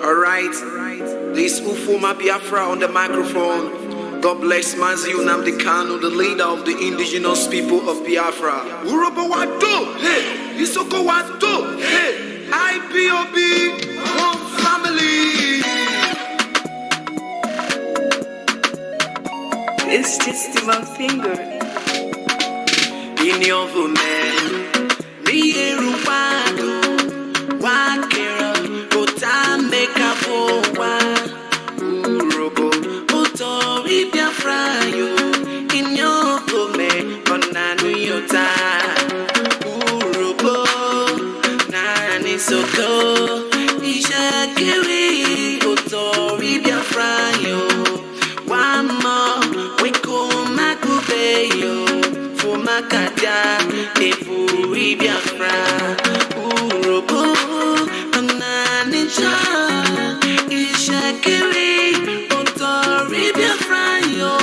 Alright, this Ufuma BIAFRA on the microphone. God bless Mazi Nnamdi Kanu, the leader of the indigenous people of Biafra. Urobo Wado, hey, Isoko Wado, hey, IPOB, one family. It's just my finger. In your woman, me Eruwado, Wakera, Ota make a boa, Urobo, Otori Biafra, you, in your woman, Bonanu Yota, Urobo, Nani Soko, Isha Kiri, Otori Biafra, you, one more, we come Makubeyo. Makada, Efuri Biafra, Urobo, Ananisha, Ishakiri, Otori Biafra, yo,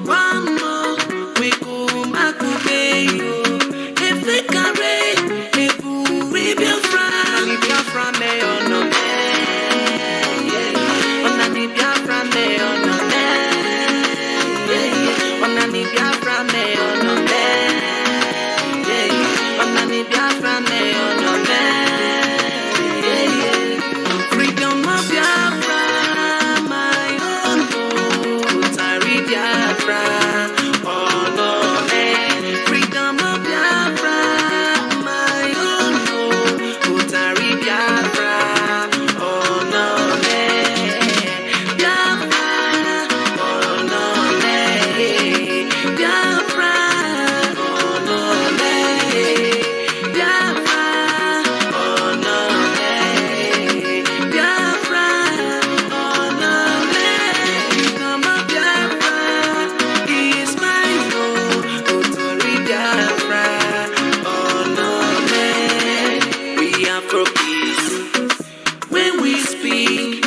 Wamo, Wiku Makubeyo, Efekare, Efuri Biafra, Biafra me ono me, Onani Biafra me ono me, Onani Biafra me ono me. Freedom of Biafra, my own home, Tari Biafra, oh no, freedom of Biafra, my own home, Tari Biafra, oh no, Biafra, oh no, Biafra. When we speak,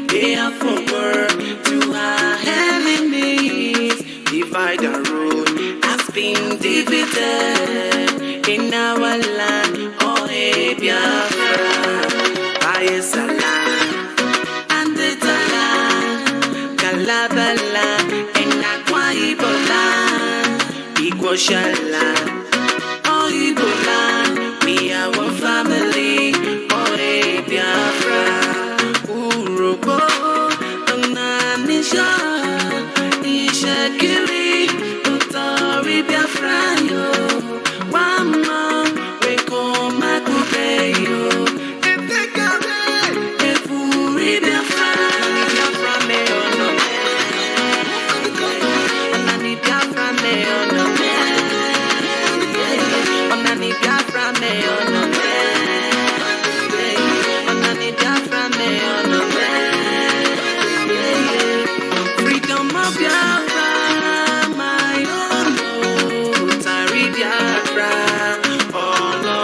they are for word to our enemies. Divide and rule has been divided in our land. Oh, hey, Biafra, Bayesalam, and the Talan, Kalabala, and Akwa Ibola, Igoshala, oh, Ibola, we are one family. Biafra, Urobo, Ananisha, Ishakiri, Otori Biafra, yo, Wama, Weko Makubeyo, Efekare, Efuri Biafra, Biafra me ono me, Onani Biafra me ono me, Onani Biafra me ono me. Freedom of Biafra, my own home, Tari Biafra, oh no,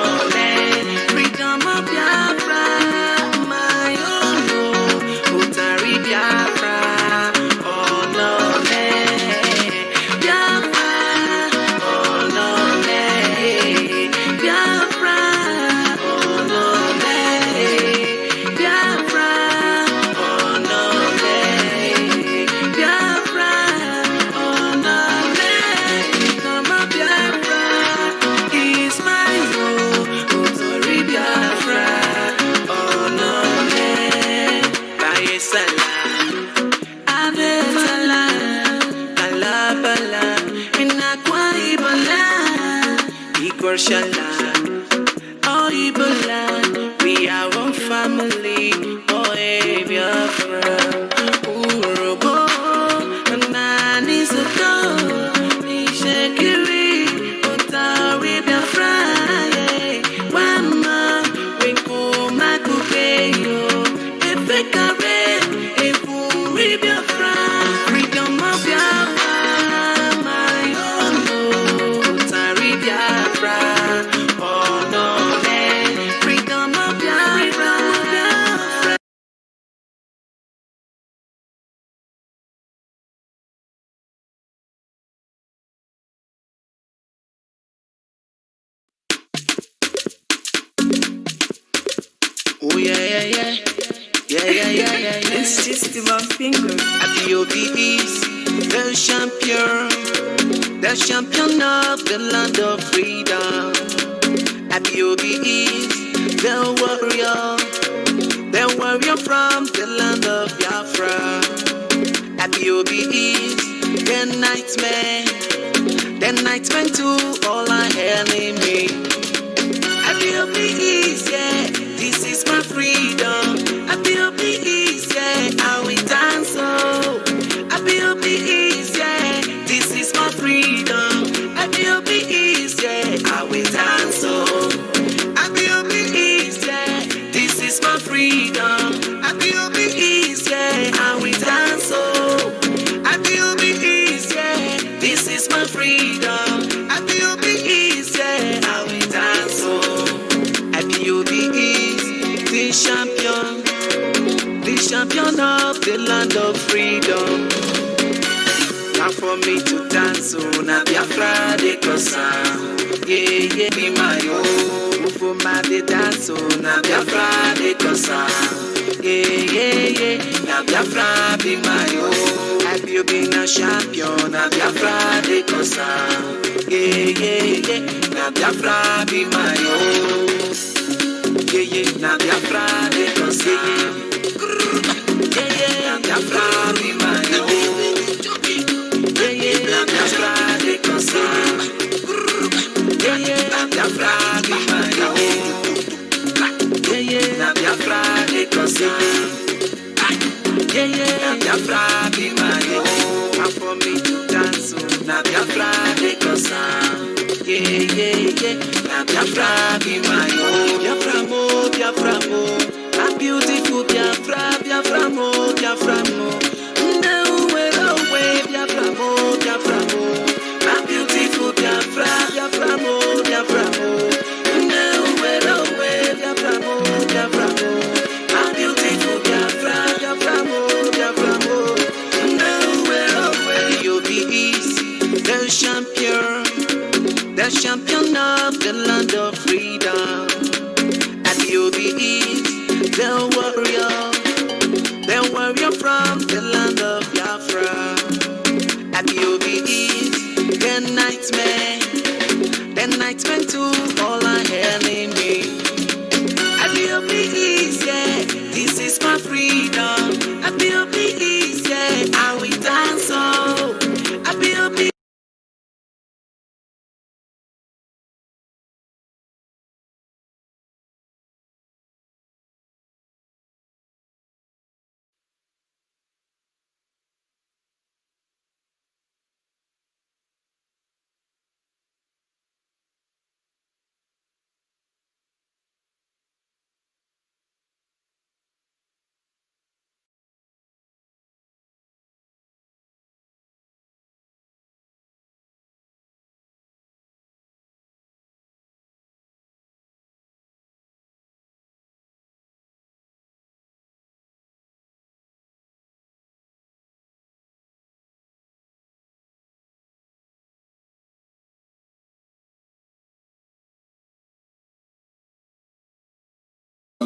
freedom of Biafra, my own home, Tari Biafra, oh no, Biafra, oh no, Biafra, oh no, Biafra. Oh, Ibola, we are one family. Oh, hey, Biafra, Urobo, Nani Soto, Ishakiri, Otari Biafra, Wama, Weko Makubeyo, Efekare, Efuri Biafra, freedom of Biafra, my own home, Tari Biafra. Oh no, freedom of Biafra. Oh yeah, yeah, yeah. It's just my finger. IPOB is the champion of the land of freedom. IPOB is the warrior from the land of Biafra. IPOB is the nightman to all our enemy. IPOB is, yeah, this is my freedom. IPOB is, yeah, how we dance, oh. IPOB is, yeah, this is my freedom. IPOB is, yeah, how we dance, oh. IPOB is, yeah, this is my freedom. IPOB is, yeah, how we dance, oh. IPOB is, yeah, this is my freedom. IPOB is, yeah, how we dance, oh. IPOB is the champion of the land of freedom. Now for me to dance, oh, na Biafra de Kosa. Yeah, be my own. For my de dance, oh, na Biafra de Kosa. Yeah, na Biafra be my own. IPOB na champion, na Biafra de Kosa. Yeah, na Biafra be my own. Yeah, na Biafra de Kosa. Yeah, na Biafra be my own. Yeah, na Biafra de Kosa. Yeah, na Biafra be my own. Yeah, na Biafra de Kosa. Yeah, na Biafra be my own. And for me to dance, oh, na Biafra de Kosa. Yeah, na Biafra be my own. Biafra mo, a beautiful Biafra, Biafra mo. No way, Biafra mo, a beautiful Biafra, Biafra mo. No way, Biafra mo, a beautiful Biafra, Biafra mo. No way, IPOB is the champion of the land of freedom. IPOB is the warrior from the land of Biafra. IPOB is the nightman to all our enemy. IPOB is, yeah, this is my freedom. IPOB is, yeah, how we dance, oh. IPOB.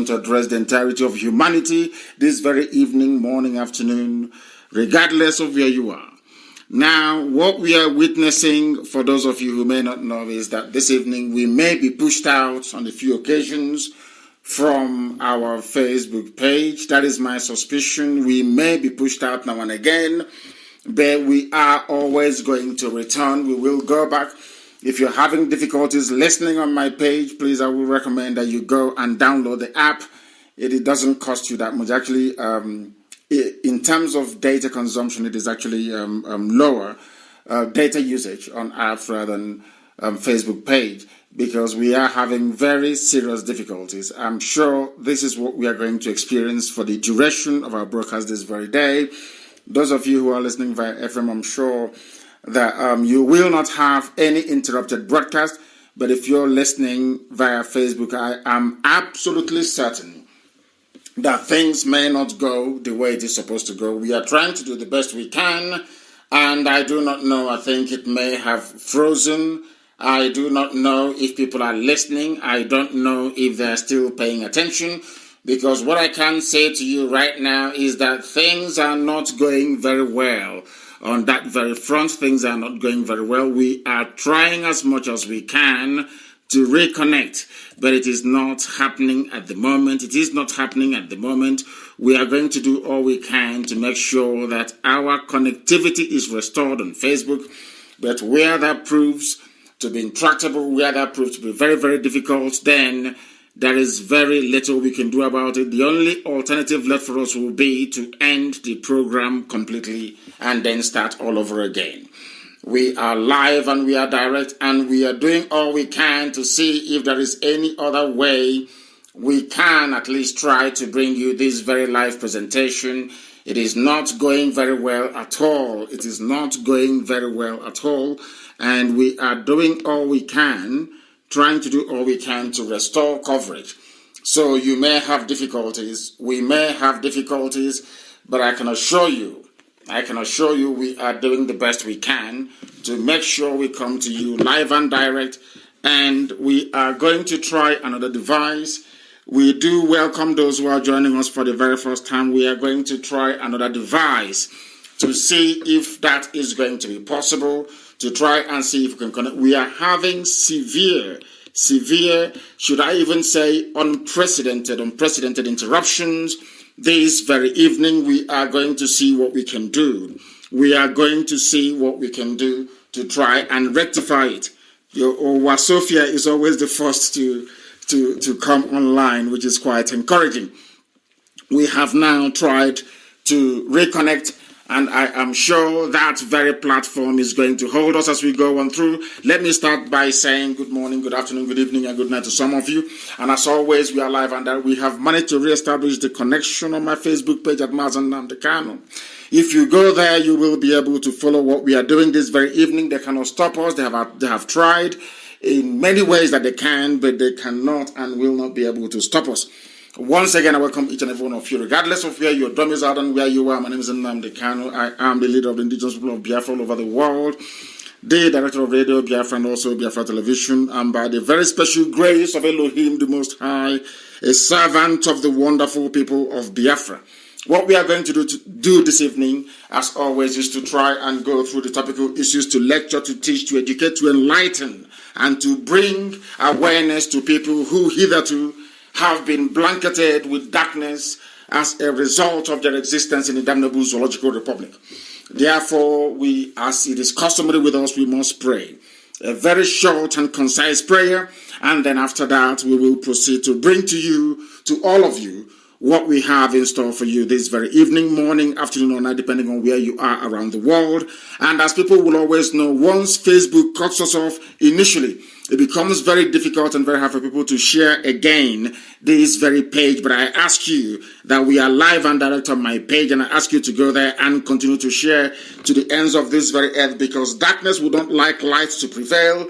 To address the entirety of humanity this very evening, morning, afternoon, regardless of where you are. Now, what we are witnessing, for those of you who may not know, is that this evening we may be pushed out on a few occasions from our Facebook page. That is my suspicion. We may be pushed out now and again, but we are always going to return. We will go back. If you're having difficulties listening on my page, please, I will recommend that you go and download the app. It doesn't cost you that much. Actually, in terms of data consumption, it is actually lower data usage on apps rather than Facebook page, because we are having very serious difficulties. I'm sure this is what we are going to experience for the duration of our broadcast this very day. Those of you who are listening via FM, I'm sure that you will not have any interrupted broadcast. But if you're listening via Facebook, I am absolutely certain that things may not go the way it is supposed to go. We are trying to do the best we can, and I do not know. I think it may have frozen. I do not know if people are listening. I don't know if they're still paying attention. Because what I can say to you right now is that things are not going very well. On that very front, things are not going very well. We are trying as much as we can to reconnect, but it is not happening at the moment. It is not happening at the moment. We are going to do all we can to make sure that our connectivity is restored on Facebook, but where that proves to be intractable, where that proves to be very, very difficult, then there is very little we can do about it. The only alternative left for us will be to end the program completely and then start all over again. We are live and we are direct, and we are doing all we can to see if there is any other way we can at least try to bring you this very live presentation. It is not going very well at all. It is not going very well at all. And we are doing all we can, trying to do all we can to restore coverage. So you may have difficulties. We may have difficulties, but I can assure you we are doing the best we can to make sure we come to you live and direct, and we are going to try another device. We do welcome those who are joining us for the very first time. We are going to try another device to see if that is going to be possible, to try and see if we can connect. We are having severe, should I even say unprecedented interruptions. This very evening, we are going to see what we can do. We are going to see what we can do to try and rectify it. Your Sophia is always the first to come online, which is quite encouraging. We have now tried to reconnect, and I am sure that very platform is going to hold us as we go on through. Let me start by saying good morning, good afternoon, good evening, and good night to some of you. And as always, we are live, and we have managed to reestablish the connection on my Facebook page at Mazen Namdekano. If you go there, you will be able to follow what we are doing this very evening. They cannot stop us. They have tried in many ways that they can, but they cannot and will not be able to stop us. Once again, I welcome each and every one of you, regardless of where your drum is out and where you are. My name is Nnamdi Kanu. I am the leader of the indigenous people of Biafra all over the world, the director of Radio Biafra and also Biafra Television, and by the very special grace of Elohim, the Most High, a servant of the wonderful people of Biafra. What we are going to do this evening, as always, is to try and go through the topical issues, to lecture, to teach, to educate, to enlighten, and to bring awareness to people who hitherto have been blanketed with darkness as a result of their existence in the damnable zoological republic. Therefore, as it is customary with us, we must pray. A very short and concise prayer, and then after that, we will proceed to bring to you, to all of you, what we have in store for you this very evening, morning, afternoon, or night, depending on where you are around the world. And as people will always know, once Facebook cuts us off initially, it becomes very difficult and very hard for people to share again this very page. But I ask you that we are live and direct on my page, and I ask you to go there and continue to share to the ends of this very earth, because darkness would not like light to prevail,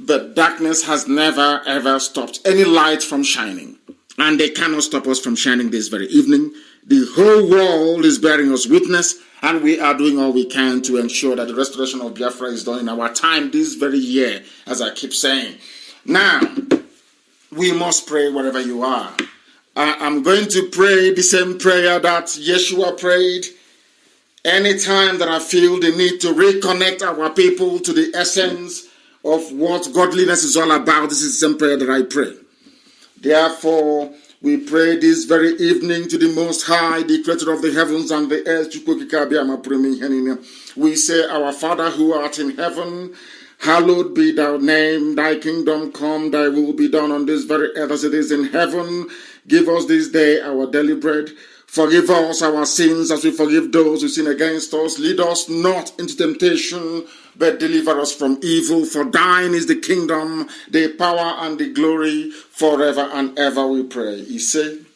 but darkness has never ever stopped any light from shining. And they cannot stop us from shining this very evening. The whole world is bearing us witness, and we are doing all we can to ensure that the restoration of Biafra is done in our time this very year, as I keep saying. Now, we must pray wherever you are. I'm going to pray the same prayer that Yeshua prayed. Anytime that I feel the need to reconnect our people to the essence of what godliness is all about, this is the same prayer that I pray. Therefore, we pray this very evening to the Most High, the Creator of the heavens and the earth. We say, Our Father who art in heaven, hallowed be thy name. Thy kingdom come, thy will be done on this very earth as it is in heaven. Give us this day our daily bread. Forgive us our sins as we forgive those who sin against us. Lead us not into temptation, but deliver us from evil. For thine is the kingdom, the power, and the glory forever and ever, we pray. He said,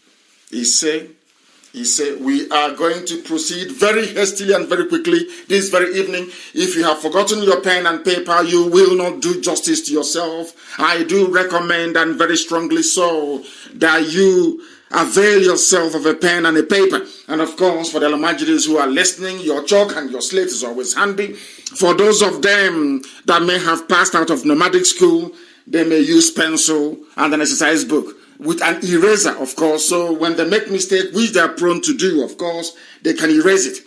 we are going to proceed very hastily and very quickly this very evening. If you have forgotten your pen and paper, you will not do justice to yourself. I do recommend, and very strongly so, that you avail yourself of a pen and a paper. And of course, for the Alamajiris who are listening, your chalk and your slate is always handy. For those of them that may have passed out of nomadic school, they may use pencil and an exercise book. with an eraser, of course. So when they make mistake, which they are prone to do, of course, they can erase it.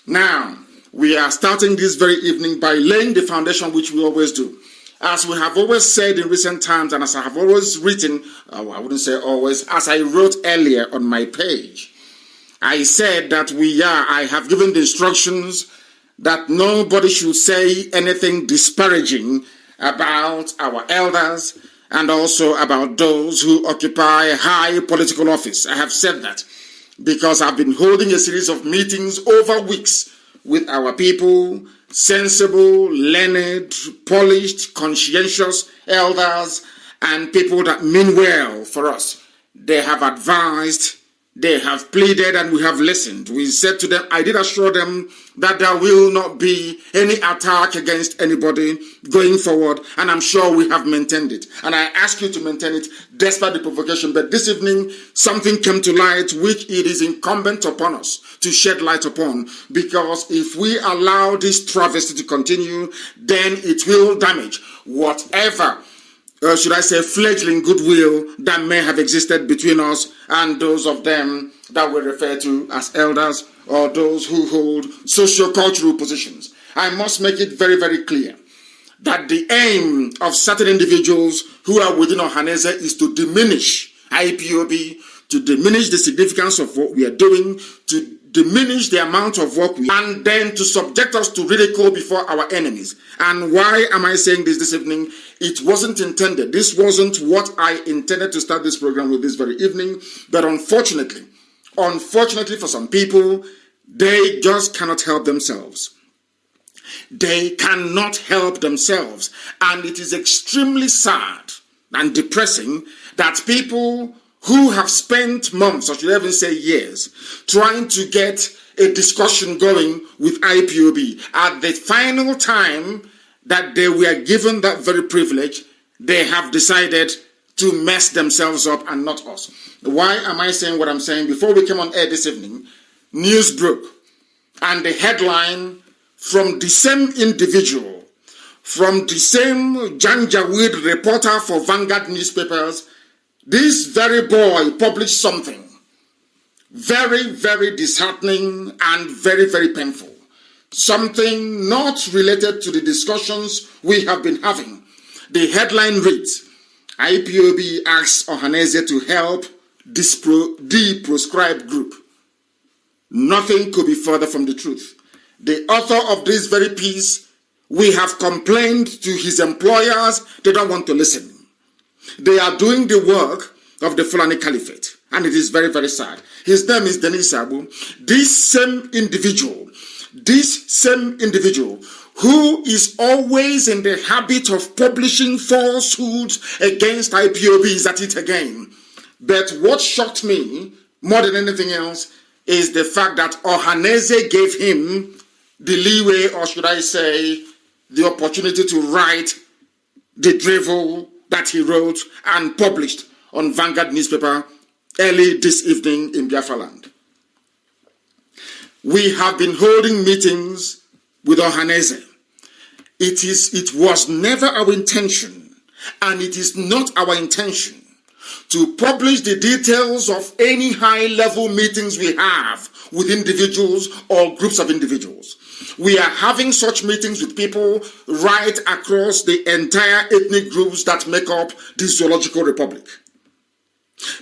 Now, we are starting this very evening by laying the foundation, which we always do. As we have always said in recent times, and as I have always written, I wouldn't say always, as I wrote earlier on my page, I said that I have given the instructions that nobody should say anything disparaging about our elders and also about those who occupy high political office. I have said that because I've been holding a series of meetings over weeks with our people, sensible, learned, polished, conscientious elders and people that mean well for us. They have advised, they have pleaded, and we have listened. We said to them, I did assure them that there will not be any attack against anybody going forward, and I'm sure we have maintained it. And I ask you to maintain it despite the provocation. But this evening, something came to light which it is incumbent upon us to shed light upon, because if we allow this travesty to continue, then it will damage whatever should I say, fledgling goodwill that may have existed between us and those of them that we refer to as elders or those who hold socio-cultural positions. I must make it very, very clear that the aim of certain individuals who are within Ohaneze is to diminish IPOB, to diminish the significance of what we are doing, to diminish the amount of work and then to subject us to ridicule before our enemies. And why am I saying this evening? It wasn't intended. This wasn't what I intended to start this program with this very evening. But unfortunately for some people, they just cannot help themselves. They cannot help themselves. And it is extremely sad and depressing that people who have spent months, or should I even say years, trying to get a discussion going with IPOB, at the final time that they were given that very privilege, they have decided to mess themselves up and not us. Why am I saying what I'm saying? Before we came on air this evening, news broke, and the headline from the same individual, from the same Janjaweed reporter for Vanguard newspapers, this very boy published something very, very disheartening and very, very painful. Something not related to the discussions we have been having. The headline reads, IPOB asks Ohaneze to help the proscribed group. Nothing could be further from the truth. The author of this very piece, we have complained to his employers, they don't want to listen. They are doing the work of the Fulani Caliphate, and it is very, very sad. His name is Denis Abu. This same individual who is always in the habit of publishing falsehoods against IPOB is at it again. But what shocked me more than anything else is the fact that Ohaneze gave him the leeway, or should I say, the opportunity to write the drivel that he wrote and published on Vanguard newspaper early this evening in Biafra land. We have been holding meetings with Ohaneze. It was never our intention, and it is not our intention, to publish the details of any high-level meetings we have with individuals or groups of individuals. We are having such meetings with people right across the entire ethnic groups that make up the Zoological Republic.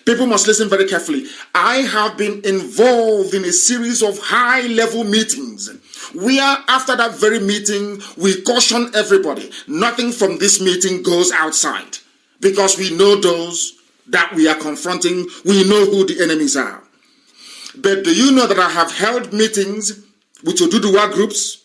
People must listen very carefully. I have been involved in a series of high-level meetings where after that very meeting, we caution everybody. Nothing from this meeting goes outside, because we know those that we are confronting. We know who the enemies are. But do you know that I have held meetings with Oduduwa groups,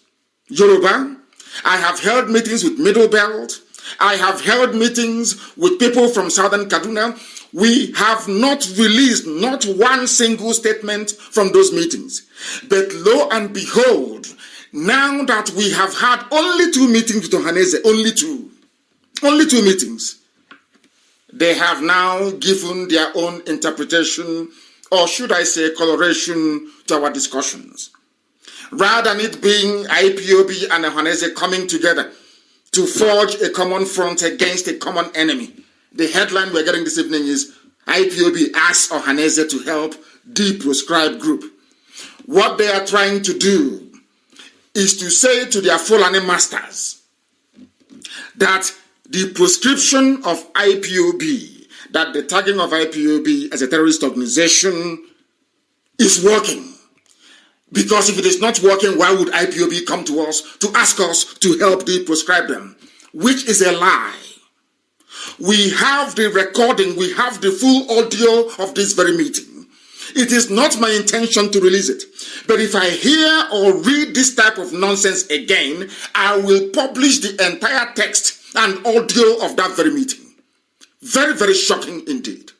Yoruba? I have held meetings with Middle Belt. I have held meetings with people from Southern Kaduna. We have not released not one single statement from those meetings. But lo and behold, now that we have had only 2 meetings with Ohaneze, only two meetings, they have now given their own interpretation, or should I say coloration, to our discussions. Rather than it being IPOB and Ohaneze coming together to forge a common front against a common enemy, the headline we're getting this evening is IPOB asked Ohaneze to help the proscribed group. What they are trying to do is to say to their Fulani masters that the proscription of IPOB, that the tagging of IPOB as a terrorist organization is working. Because if it is not working, why would IPOB come to us to ask us to help proscribe them? Which is a lie. We have the recording, we have the full audio of this very meeting. It is not my intention to release it. But if I hear or read this type of nonsense again, I will publish the entire text and audio of that very meeting. Very, very shocking indeed.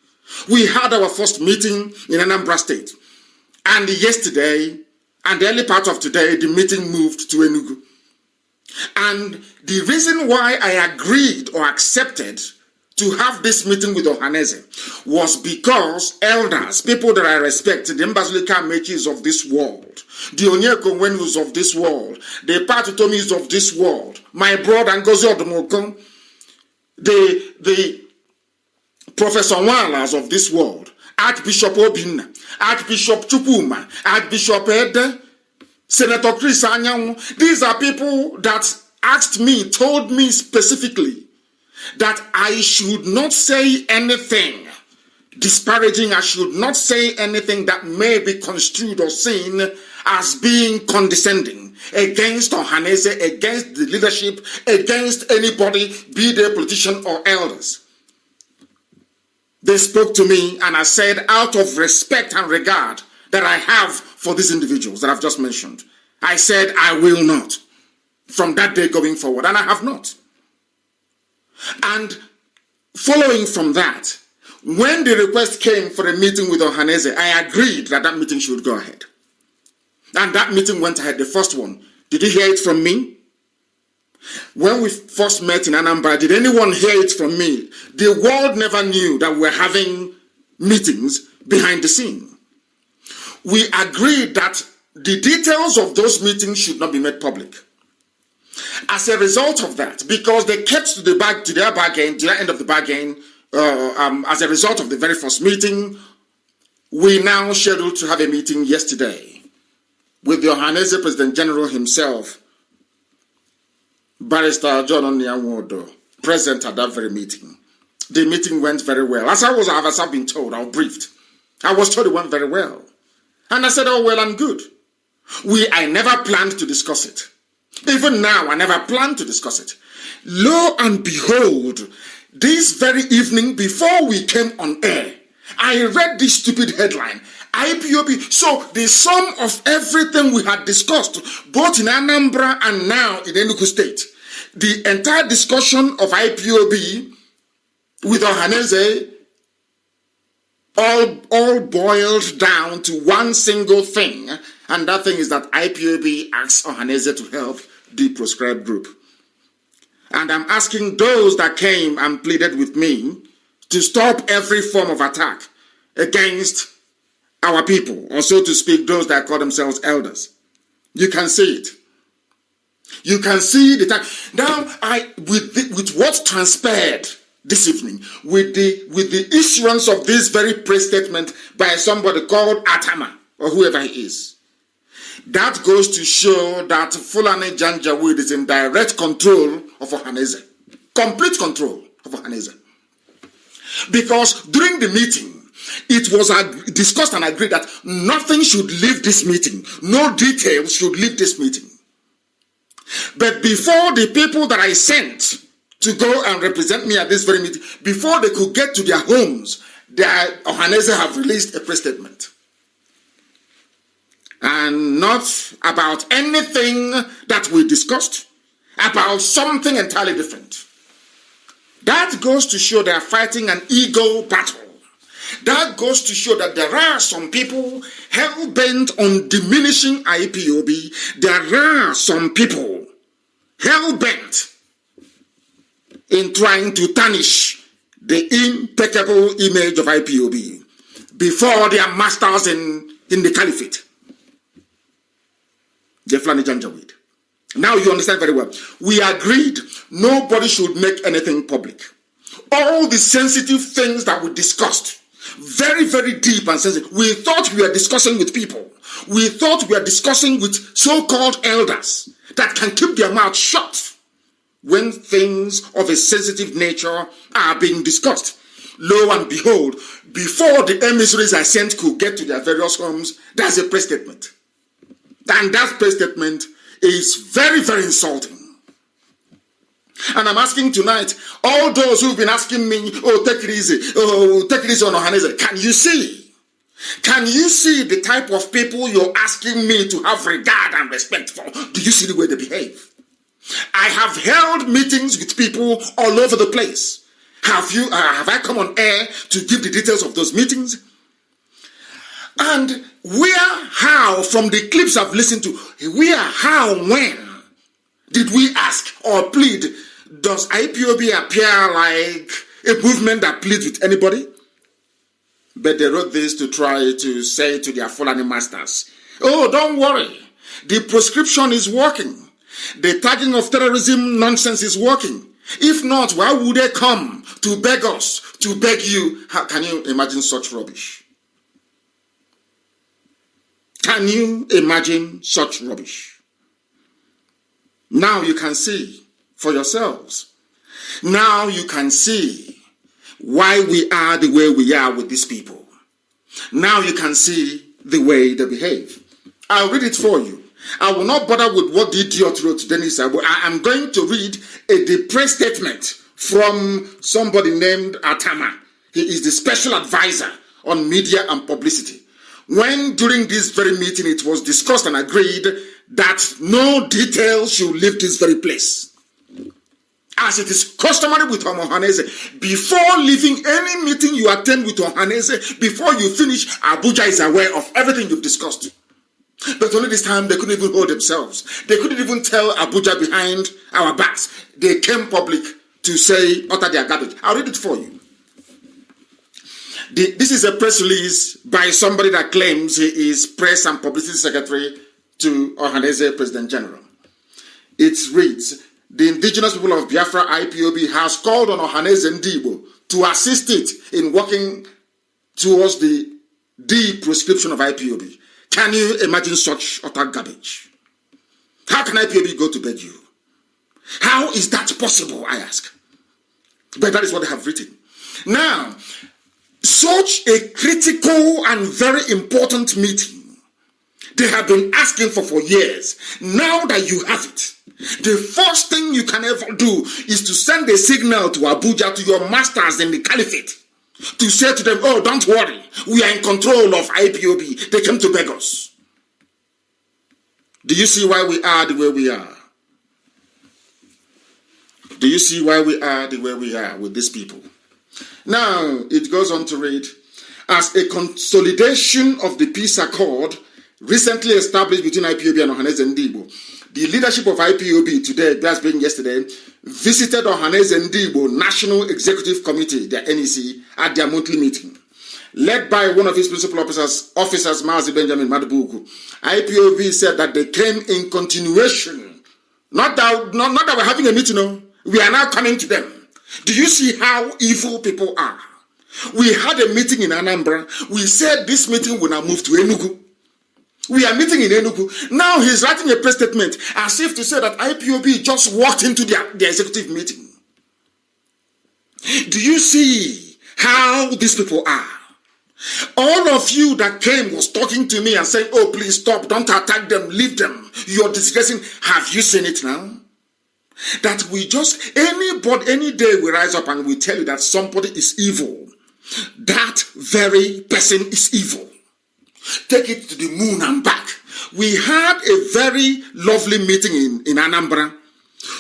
We had our first meeting in Anambra State. And yesterday, and the early part of today, the meeting moved to Enugu. And the reason why I agreed or accepted to have this meeting with Ohaneze was because elders, people that I respect, the Mbazulika Mechis of this world, the Onyeko Wenus of this world, the Patutomis of this world, my brother Ngozi Odomoko, the Professor Walas of this world, Archbishop Obinna, Archbishop Chupuma, Archbishop Ede, Senator Chris Anyanwu. These are people that asked me, told me specifically that I should not say anything disparaging. I should not say anything that may be construed or seen as being condescending against Ohaneze, against the leadership, against anybody, be they politician or elders. They spoke to me and I said, out of respect and regard that I have for these individuals that I've just mentioned, I said I will not from that day going forward, and I have not. And following from that, when the request came for a meeting with Ohaneze, I agreed that that meeting should go ahead. And that meeting went ahead, the first one. Did you hear it from me? When we first met in Anambra, did anyone hear it from me? The world never knew that we were having meetings behind the scene. We agreed that the details of those meetings should not be made public. As a result of that, because they kept to their bargain, to the end of the bargain, as a result of the very first meeting, we now scheduled to have a meeting yesterday with the Ohaneze President General himself, Barrister John Onyanwodo, present at that very meeting. The meeting went very well. As I've been told, I was briefed. I was told it went very well. And I said, oh, well and good. I never planned to discuss it. Even now, I never planned to discuss it. Lo and behold, this very evening before we came on air, I read this stupid headline, IPOB. So the sum of everything we had discussed, both in Anambra and now in Enugu State, the entire discussion of IPOB with Ohaneze all boiled down to one single thing, and that thing is that IPOB asks Ohaneze to help the proscribed group. And I'm asking those that came and pleaded with me to stop every form of attack against our people, or so to speak, those that call themselves elders. You can see it. You can see the time. Now, with what transpired this evening, with the issuance of this very press statement by somebody called Atama, or whoever he is, that goes to show that Fulani Janjaweed is in direct control of Ohaneze. Complete control of Ohaneze. Because during the meeting, it was discussed and agreed that nothing should leave this meeting. No details should leave this meeting. But before the people that I sent to go and represent me at this very meeting, before they could get to their homes, Ohaneze have released a press statement. And not about anything that we discussed, about something entirely different. That goes to show they are fighting an ego battle. That goes to show that there are some people hell-bent on diminishing IPOB. There are some people hell-bent in trying to tarnish the impeccable image of IPOB before their masters in the caliphate. The Fulani Janjaweed. Now you understand very well. We agreed nobody should make anything public. All the sensitive things that we discussed, Very, very deep and sensitive. We thought we were discussing with people. We thought we were discussing with so-called elders that can keep their mouth shut when things of a sensitive nature are being discussed. Lo and behold, before the emissaries I sent could get to their various homes, there's a press statement. And that press statement is very, very insulting. And I'm asking tonight, all those who've been asking me, take it easy on Ohaneze, can you see? Can you see the type of people you're asking me to have regard and respect for? Do you see the way they behave? I have held meetings with people all over the place. Have I come on air to give the details of those meetings? And how, from the clips I've listened to, when did we ask or plead? Does IPOB appear like a movement that pleads with anybody? But they wrote this to try to say to their Fulani masters, oh, don't worry. The proscription is working. The tagging of terrorism nonsense is working. If not, why would they come to beg us, to beg you? How can you imagine such rubbish? Can you imagine such rubbish? Now you can see for yourselves. Now you can see why we are the way we are with these people. Now you can see the way they behave. I'll read it for you. I will not bother with what the idiot wrote, Dennis. I am going to read a press statement from somebody named Atama. He is the special advisor on media and publicity. When during this very meeting it was discussed and agreed that no details should leave this very place. As it is customary with Ohaneze, before leaving any meeting you attend with Ohaneze, before you finish, Abuja is aware of everything you've discussed. But only this time they couldn't even hold themselves. They couldn't even tell Abuja behind our backs. They came public to say, utter their garbage. I'll read it for you. This is a press release by somebody that claims he is press and publicity secretary to Ohaneze President General. It reads, the indigenous people of Biafra IPOB has called on Ohaneze Ndigbo to assist it in working towards the de-proscription of IPOB. Can you imagine such utter garbage? How can IPOB go to beg you? How is that possible, I ask? But that is what they have written. Now, such a critical and very important meeting they have been asking for years. Now that you have it, the first thing you can ever do is to send a signal to Abuja, to your masters in the caliphate, to say to them, oh, don't worry, we are in control of IPOB. They came to beg us. Do you see why we are the way we are? Do you see why we are the way we are with these people? Now, it goes on to read, as a consolidation of the peace accord recently established between IPOB and Ohaneze Ndigbo, the leadership of IPOB today, that's been yesterday, visited Ohaneze Ndigbo National Executive Committee, the NEC, at their monthly meeting. Led by one of his principal officers Mazi Benjamin Madubuku, IPOB said that they came in continuation. Not that we're having a meeting, no. We are now coming to them. Do you see how evil people are? We had a meeting in Anambra. We said this meeting will now move to Enugu. We are meeting in Enugu. Now he's writing a press statement as if to say that IPOB just walked into their executive meeting. Do you see how these people are? All of you that came was talking to me and saying, oh, please stop, don't attack them, leave them. You're disgracing. Have you seen it now? That we just, any day we rise up and we tell you that somebody is evil, that very person is evil. Take it to the moon and back. We had a very lovely meeting in Anambra.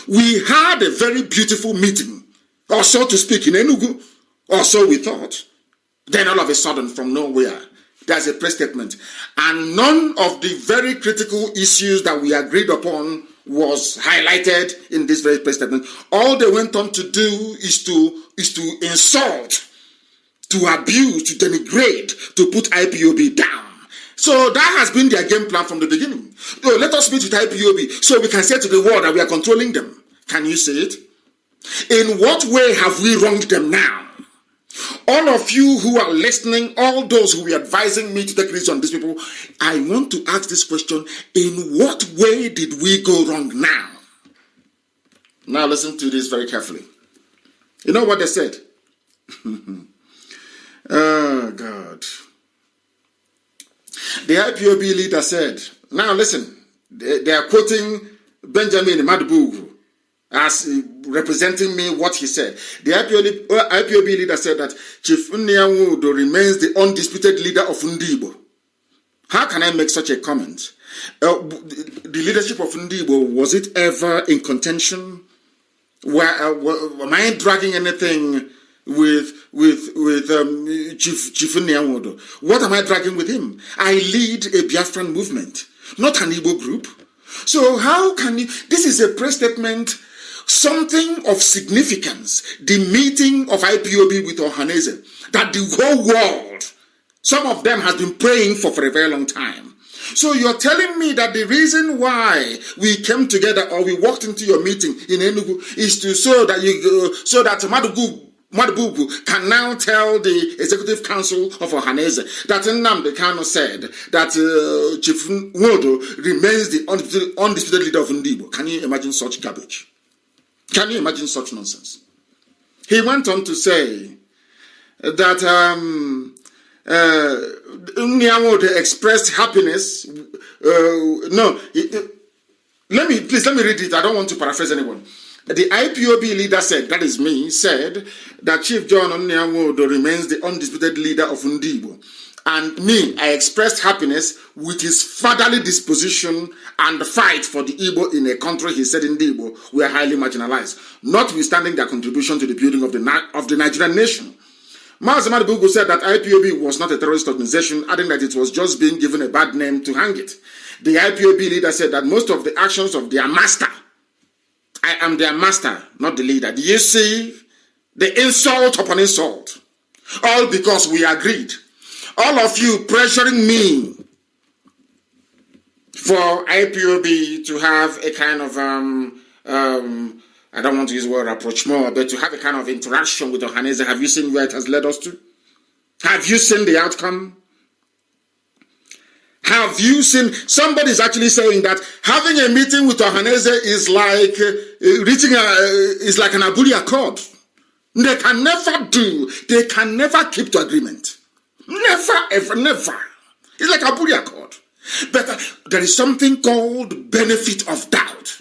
We had a very beautiful meeting, or so to speak, in Enugu, or so we thought. Then all of a sudden, from nowhere, there's a press statement. And none of the very critical issues that we agreed upon was highlighted in this very press statement. All they went on to do is to insult, to abuse, to denigrate, to put IPOB down. So that has been their game plan from the beginning. So let us meet with IPOB so we can say to the world that we are controlling them. Can you say it? In what way have we wronged them now? All of you who are listening, all those who are advising me to take risks on these people, I want to ask this question: in what way did we go wrong now? Now listen to this very carefully. You know what they said? Oh, God. The IPOB leader said, now listen, they are quoting Benjamin Madubugu as representing me what he said. The IPOB leader said that Chief Nyamudo remains the undisputed leader of Ndibo. How can I make such a comment? The leadership of Ndibo, was it ever in contention? Am I dragging anything with Chief Nyamudo? What am I dragging with him? I lead a Biafran movement, not an Igbo group. So how can you? This is a press statement, something of significance. The meeting of IPOB with Ohaneze that the whole world, some of them has been praying for a very long time. So you're telling me that the reason why we came together or we walked into your meeting in Enugu is to so that Madubugu can now tell the Executive Council of Ohaneze that Nnamdi Kanu said that Chief Nwodo remains the undisputed leader of Ndibo. Can you imagine such garbage? Can you imagine such nonsense? He went on to say that Nyamudo expressed happiness. Let me read it. I don't want to paraphrase anyone. The IPOB leader said, that is me, said that Chief John Nyamudo remains the undisputed leader of Ndibo. And me, I expressed happiness with his fatherly disposition and the fight for the Igbo in a country he said Ndibo were highly marginalized, notwithstanding their contribution to the building of the Nigerian nation. Mazi Madubugu said that IPOB was not a terrorist organization, adding that it was just being given a bad name to hang it. The IPOB leader said that most of the actions of their master, I am their master, not the leader. Do you see the insult upon insult? All because we agreed. All of you pressuring me for IPOB to have a kind of, I don't want to use the word approach more, but to have a kind of interaction with Ohaneze. Have you seen where it has led us to? Have you seen the outcome? Have you seen? Somebody is actually saying that having a meeting with Ohaneze is like is like an Aburi Accord. They can never keep to agreement. Never, ever, never. It's like Aburi Accord. But there is something called benefit of doubt.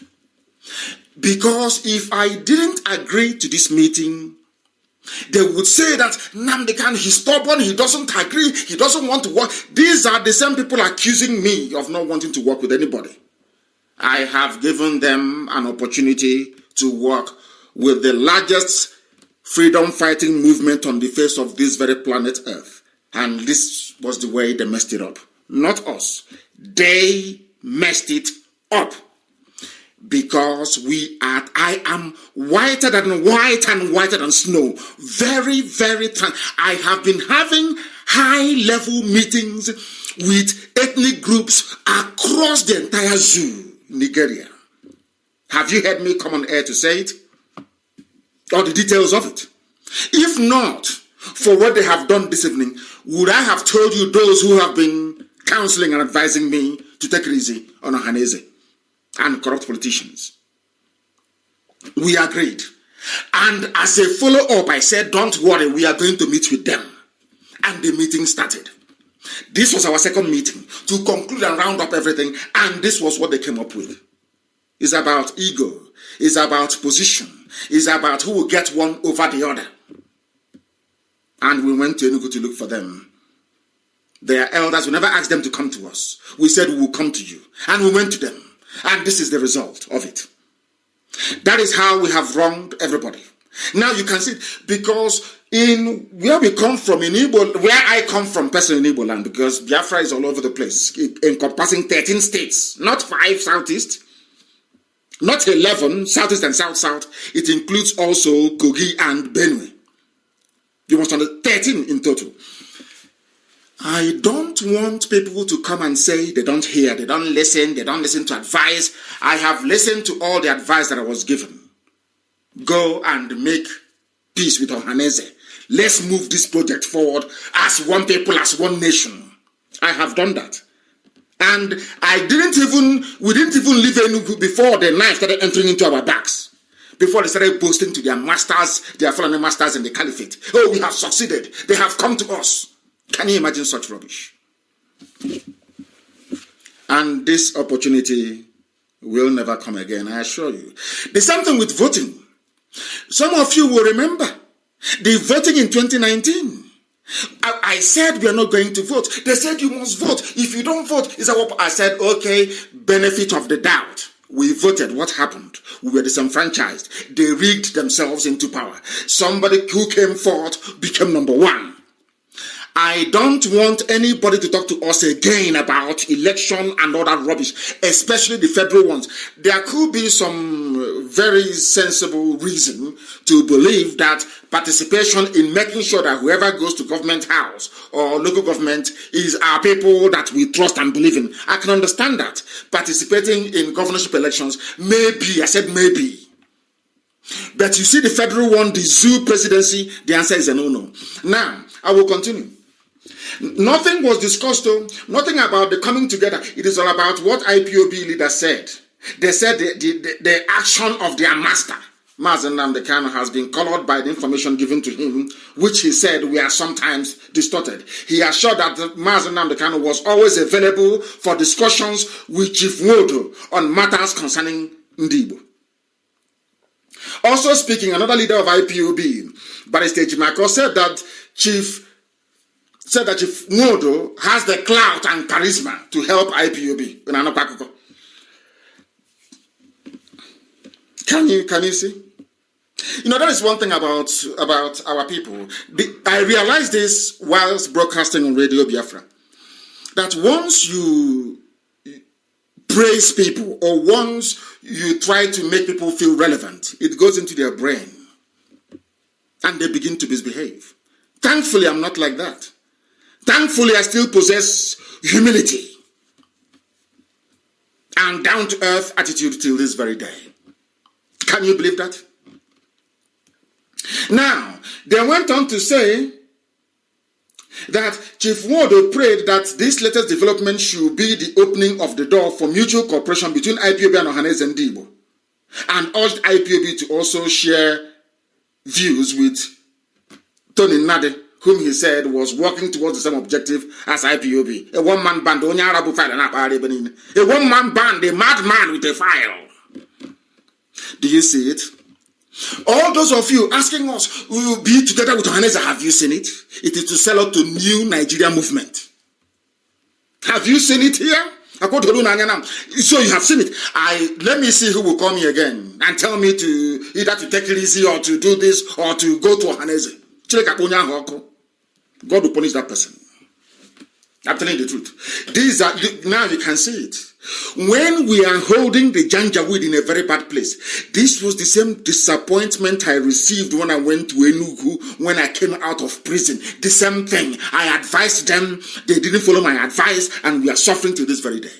Because if I didn't agree to this meeting, they would say that Nnamdi Kanu, he's stubborn, he doesn't agree, he doesn't want to work. These are the same people accusing me of not wanting to work with anybody. I have given them an opportunity to work with the largest freedom-fighting movement on the face of this very planet Earth. And this was the way they messed it up. Not us. They messed it up. Because I am whiter than white and whiter than snow. Very, very I have been having high-level meetings with ethnic groups across the entire zoo, Nigeria. Have you heard me come on air to say it? Or the details of it? If not, for what they have done this evening, would I have told you those who have been counseling and advising me to take it easy on Ohaneze and corrupt politicians? We agreed. And as a follow-up, I said, don't worry, we are going to meet with them. And the meeting started. This was our second meeting to conclude and round up everything. And this was what they came up with. It's about ego. It's about position. It's about who will get one over the other. And we went to Enugu to look for them. Their elders, we never asked them to come to us. We said we will come to you. And we went to them. And this is the result of it. That is how we have wronged everybody. Now you can see, because in where we come from in Igbo, where I come from personally in Igbo land, because Biafra is all over the place, encompassing 13 states, not 5 southeast, not 11 southeast and south-south. It includes also Kogi and Benue. You must understand, 13 in total. I don't want people to come and say they don't hear, they don't listen to advice. I have listened to all the advice that I was given. Go and make peace with Ohaneze. Let's move this project forward as one people, as one nation. I have done that. And we didn't even leave Enugu before the knife started entering into our backs. Before they started boasting to their masters, their foreign masters in the caliphate. Oh, we have succeeded. They have come to us. Can you imagine such rubbish? And this opportunity will never come again, I assure you. The same thing with voting. Some of you will remember the voting in 2019. I said we are not going to vote. They said you must vote. If you don't vote, I said, okay, benefit of the doubt. We voted. What happened? We were disenfranchised. They rigged themselves into power. Somebody who came forth became number one. I don't want anybody to talk to us again about election and all that rubbish, especially the federal ones. There could be some very sensible reason to believe that participation in making sure that whoever goes to government house or local government is our people that we trust and believe in. I can understand that. Participating in governorship elections, maybe, I said maybe. But you see the federal one, the zoo presidency, the answer is a no-no. Now, I will continue. Nothing was discussed, though. Nothing about the coming together. It is all about what IPOB leaders said. They said the action of their master, Mazen Nnamdi Kanu, has been colored by the information given to him, which he said we are sometimes distorted. He assured that Mazen Nnamdi Kanu was always available for discussions with Chief Nwodo on matters concerning Ndigbo. Also speaking, another leader of IPOB, Barrister Jimako, said that Chief Nwodo has the clout and charisma to help IPOB. Can you see? That is one thing about our people. I realized this whilst broadcasting on Radio Biafra, that once you praise people or once you try to make people feel relevant, it goes into their brain and they begin to misbehave. Thankfully, I'm not like that. Thankfully, I still possess humility and down-to-earth attitude till this very day. Can you believe that? Now, they went on to say that Chief Nwodo prayed that this latest development should be the opening of the door for mutual cooperation between IPOB and Ohaneze Ndigbo, and urged IPOB to also share views with Tony Nade, whom he said was working towards the same objective as IPOB. A one-man band, a one-man band, a madman with a file. Do you see it? All those of you asking us, we will be together with Ohaneze, have you seen it? It is to sell out to new Nigeria movement. Have you seen it here? So you have seen it. Let me see who will call me again and tell me to either to take it easy or to do this or to go to Ohaneze. God will punish that person. I'm telling you the truth. Now you can see it. When we are holding the Janjaweed in a very bad place, this was the same disappointment I received when I went to Enugu when I came out of prison. The same thing. I advised them, they didn't follow my advice, and we are suffering to this very day.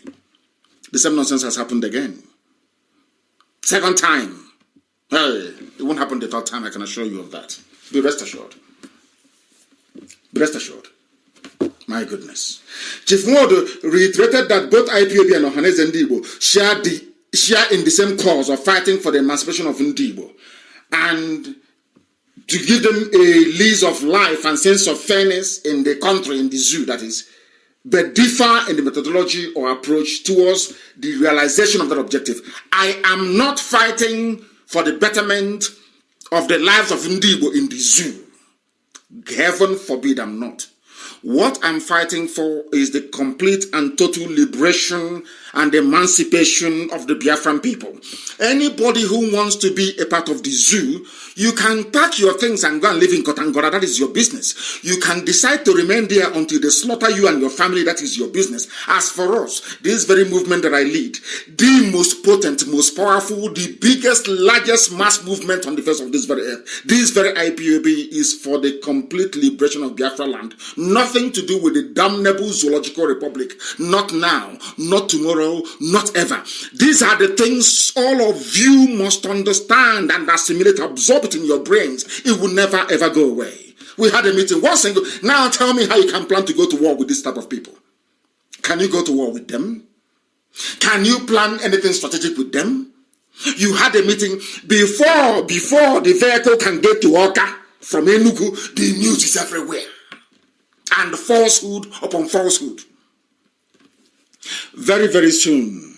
The same nonsense has happened again. Second time. Hey, it won't happen the third time, I can assure you of that. Be rest assured. Be rest assured. My goodness. Chief Nwodo reiterated that both IPOB and Ohaneze Ndigbo share in the same cause of fighting for the emancipation of Ndigbo, and to give them a lease of life and sense of fairness in the country, in the zoo, that is, but differ in the methodology or approach towards the realization of that objective. I am not fighting for the betterment of the lives of Ndigbo in the zoo. Heaven forbid I'm not. What I'm fighting for is the complete and total liberation and emancipation of the Biafran people. Anybody who wants to be a part of the zoo, you can pack your things and go and live in Kotangora. That is your business. You can decide to remain there until they slaughter you and your family. That is your business. As for us, this very movement that I lead, the most potent, most powerful, the biggest, largest mass movement on the face of this very earth, this very IPOB is for the complete liberation of Biafra land. Nothing to do with the damnable zoological republic. Not now, not tomorrow, not ever. These are the things all of you must understand and assimilate, absorb it in your brains. It will never ever go away. We had a meeting. One single. Now tell me how you can plan to go to war with this type of people. Can you go to war with them? Can you plan anything strategic with them? You had a meeting before the vehicle can get to Oka from Enugu. The news is everywhere. And falsehood upon falsehood. Very, very soon,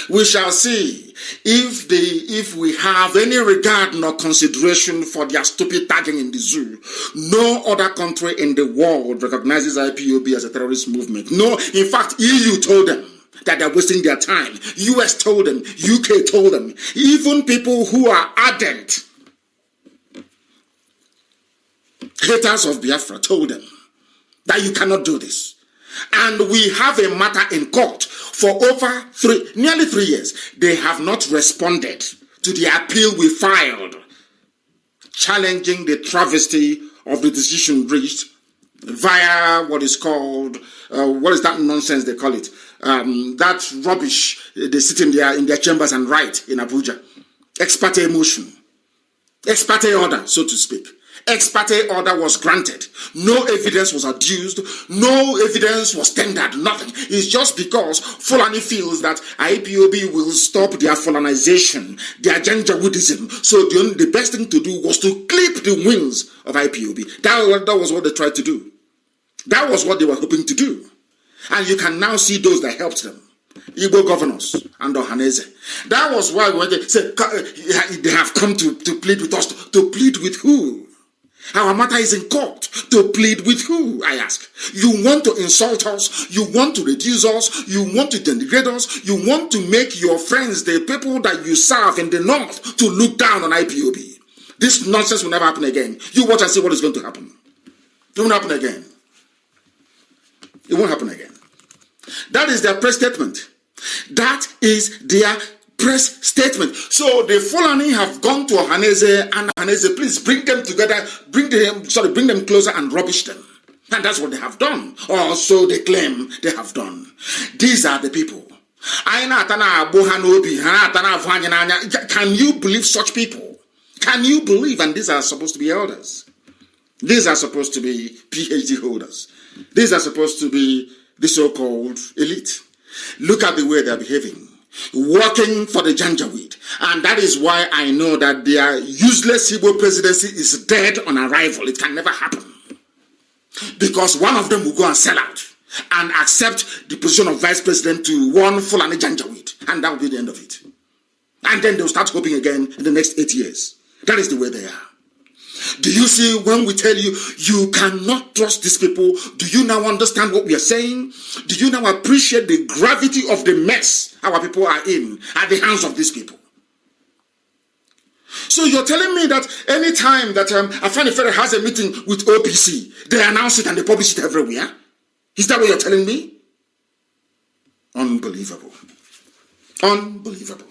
we shall see if we have any regard nor consideration for their stupid tagging in the zoo. No other country in the world recognizes IPOB as a terrorist movement. No, in fact, EU told them that they're wasting their time. US told them, UK told them. Even people who are ardent haters of Biafra told them that you cannot do this. And we have a matter in court for over nearly 3 years. They have not responded to the appeal we filed, challenging the travesty of the decision reached via what is called, what is that nonsense they call it? That rubbish they sit in their chambers and write in Abuja. Ex parte motion. Ex parte order, so to speak. Ex parte order was granted. No evidence was adduced. No evidence was tendered. Nothing. It's just because Fulani feels that IPOB will stop their Fulanization, their Janjaweedism. So the best thing to do was to clip the wings of IPOB. That was what they tried to do. That was what they were hoping to do. And you can now see those that helped them. Igbo governors and Ohaneze. That was why when they said they have come to plead with us. To plead with who? Our matter is in court. To plead with who, I ask? You want to insult us? You want to reduce us? You want to denigrate us? You want to make your friends, the people that you serve in the north, to look down on IPOB? This nonsense will never happen again. You watch and see what is going to happen. It won't happen again. It won't happen again. That is their press statement. That is their press statement. So the Fulani have gone to Ohaneze, and Ohaneze, please bring them together, bring them closer and rubbish them. And that's what they have done. Or so they claim they have done. These are the people. Can you believe such people? Can you believe? And these are supposed to be elders. These are supposed to be PhD holders. These are supposed to be the so-called elite. Look at the way they're behaving. Working for the Janjaweed. And that is why I know that their useless Igbo presidency is dead on arrival. It can never happen. Because one of them will go and sell out and accept the position of vice president to one Fulani Janjaweed. And that will be the end of it. And then they'll start hoping again in the next 8 years. That is the way they are. Do you see when we tell you, you cannot trust these people? Do you now understand what we are saying? Do you now appreciate the gravity of the mess our people are in at the hands of these people? So you're telling me that any time that Afenifere has a meeting with OPC, they announce it and they publish it everywhere? Is that what you're telling me? Unbelievable. Unbelievable.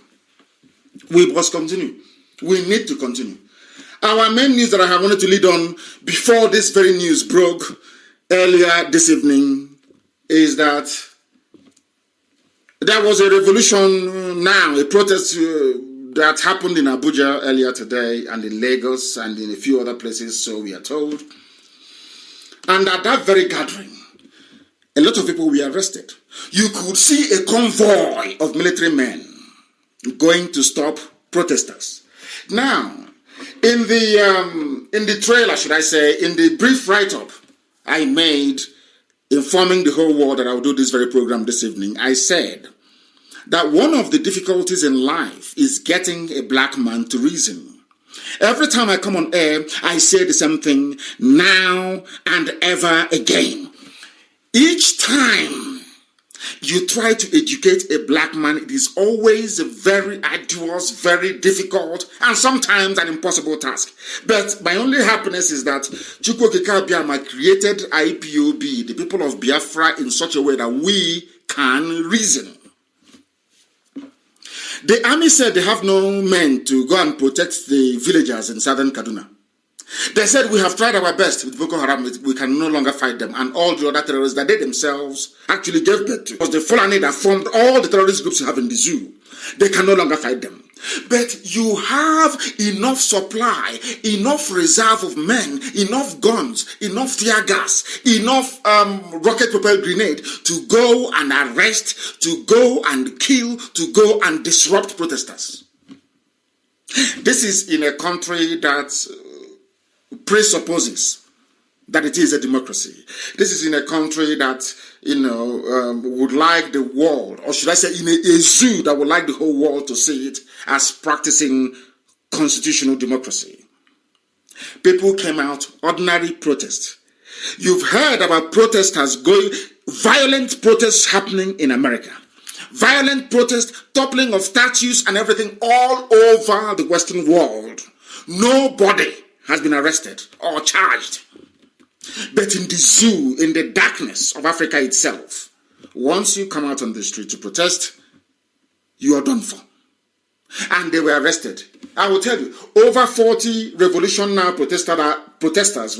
We must continue. We need to continue. Our main news that I have wanted to lead on before this very news broke earlier this evening is that there was a revolution now, a protest that happened in Abuja earlier today and in Lagos and in a few other places, so we are told. And at that very gathering, a lot of people were arrested. You could see a convoy of military men going to stop protesters. Now, in the trailer, should I say, in the brief write-up I made informing the whole world that I will do this very program this evening, I said that one of the difficulties in life is getting a black man to reason. Every time I come on air, I say the same thing now and ever again. Each time you try to educate a black man, it is always a very arduous, very difficult, and sometimes an impossible task. But my only happiness is that Chukwokika Biama created IPOB, the people of Biafra, in such a way that we can reason. The army said they have no men to go and protect the villagers in southern Kaduna. They said, we have tried our best with Boko Haram, we can no longer fight them, and all the other terrorists that they themselves actually gave birth to. It was the Fulani that formed all the terrorist groups you have in the zoo. They can no longer fight them. But you have enough supply, enough reserve of men, enough guns, enough tear gas, enough rocket-propelled grenade to go and arrest, to go and kill, to go and disrupt protesters. This is in a country that presupposes that it is a democracy. This is in a country that, would like the world, or should I say in a zoo that would like the whole world to see it as practicing constitutional democracy. People came out, ordinary protest. You've heard about violent protests happening in America. Violent protests, toppling of statues and everything all over the Western world. Nobody has been arrested or charged. But in the zoo, in the darkness of Africa itself, once you come out on the street to protest, you are done for. And they were arrested. I will tell you, over 40 Revolution Now protesters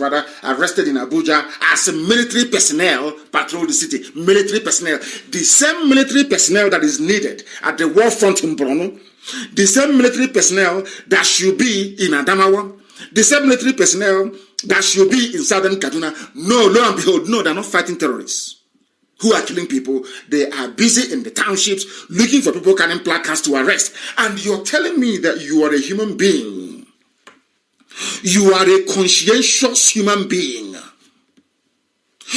arrested in Abuja as military personnel patrol the city. Military personnel. The same military personnel that is needed at the war front in Borno. The same military personnel that should be in Adamawa. The same military personnel that should be in southern Kaduna. No, lo and behold, no, they're not fighting terrorists who are killing people. They are busy in the townships looking for people carrying placards to arrest. And you're telling me that you are a human being. You are a conscientious human being.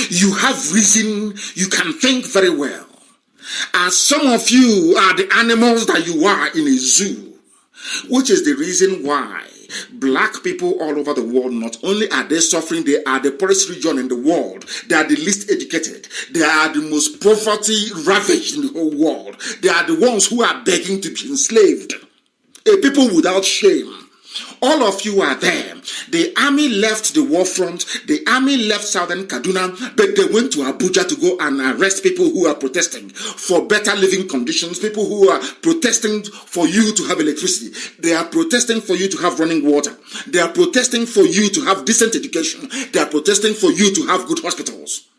You have reason. You can think very well. And some of you are the animals that you are in a zoo, which is the reason why black people all over the world, not only are they suffering, they are the poorest region in the world. They are the least educated. They are the most poverty ravaged in the whole world. They are the ones who are begging to be enslaved. A people without shame. All of you are there. The army left the war front. The army left southern Kaduna, but they went to Abuja to go and arrest people who are protesting for better living conditions, people who are protesting for you to have electricity. They are protesting for you to have running water. They are protesting for you to have decent education. They are protesting for you to have good hospitals.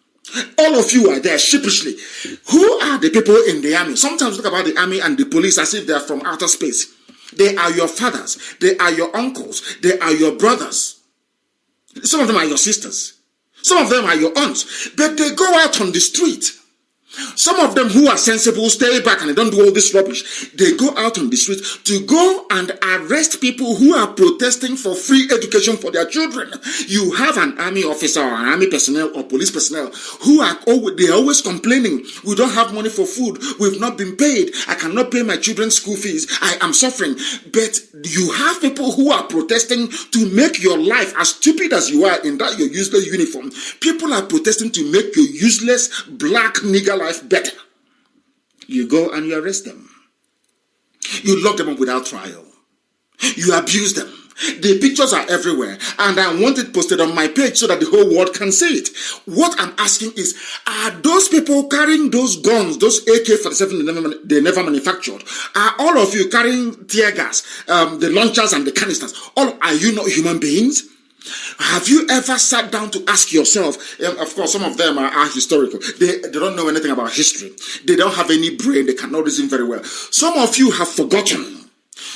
All of you are there sheepishly. Who are the people in the army? Sometimes we talk about the army and the police as if they are from outer space. They are your fathers. They are your uncles. They are your brothers. Some of them are your sisters. Some of them are your aunts. But they go out on the street. Some of them who are sensible stay back and they don't do all this rubbish. They go out on the street to go and arrest people who are protesting for free education for their children. You have an army officer or an army personnel or police personnel who are always complaining. We don't have money for food. We've not been paid. I cannot pay my children's school fees. I am suffering. But you have people who are protesting to make your life as stupid as you are in that your useless uniform. People are protesting to make your useless black nigger life better. You go and you arrest them. You lock them up without trial. You abuse them. The pictures are everywhere, and I want it posted on my page so that the whole world can see it. What I'm asking is, are those people carrying those guns, those AK-47 they never manufactured? Are all of you carrying tear gas, the launchers and the canisters? Are you not human beings? Have you ever sat down to ask yourself? Of course, some of them are historical. They don't know anything about history. They don't have any brain. They cannot reason very well. Some of you have forgotten.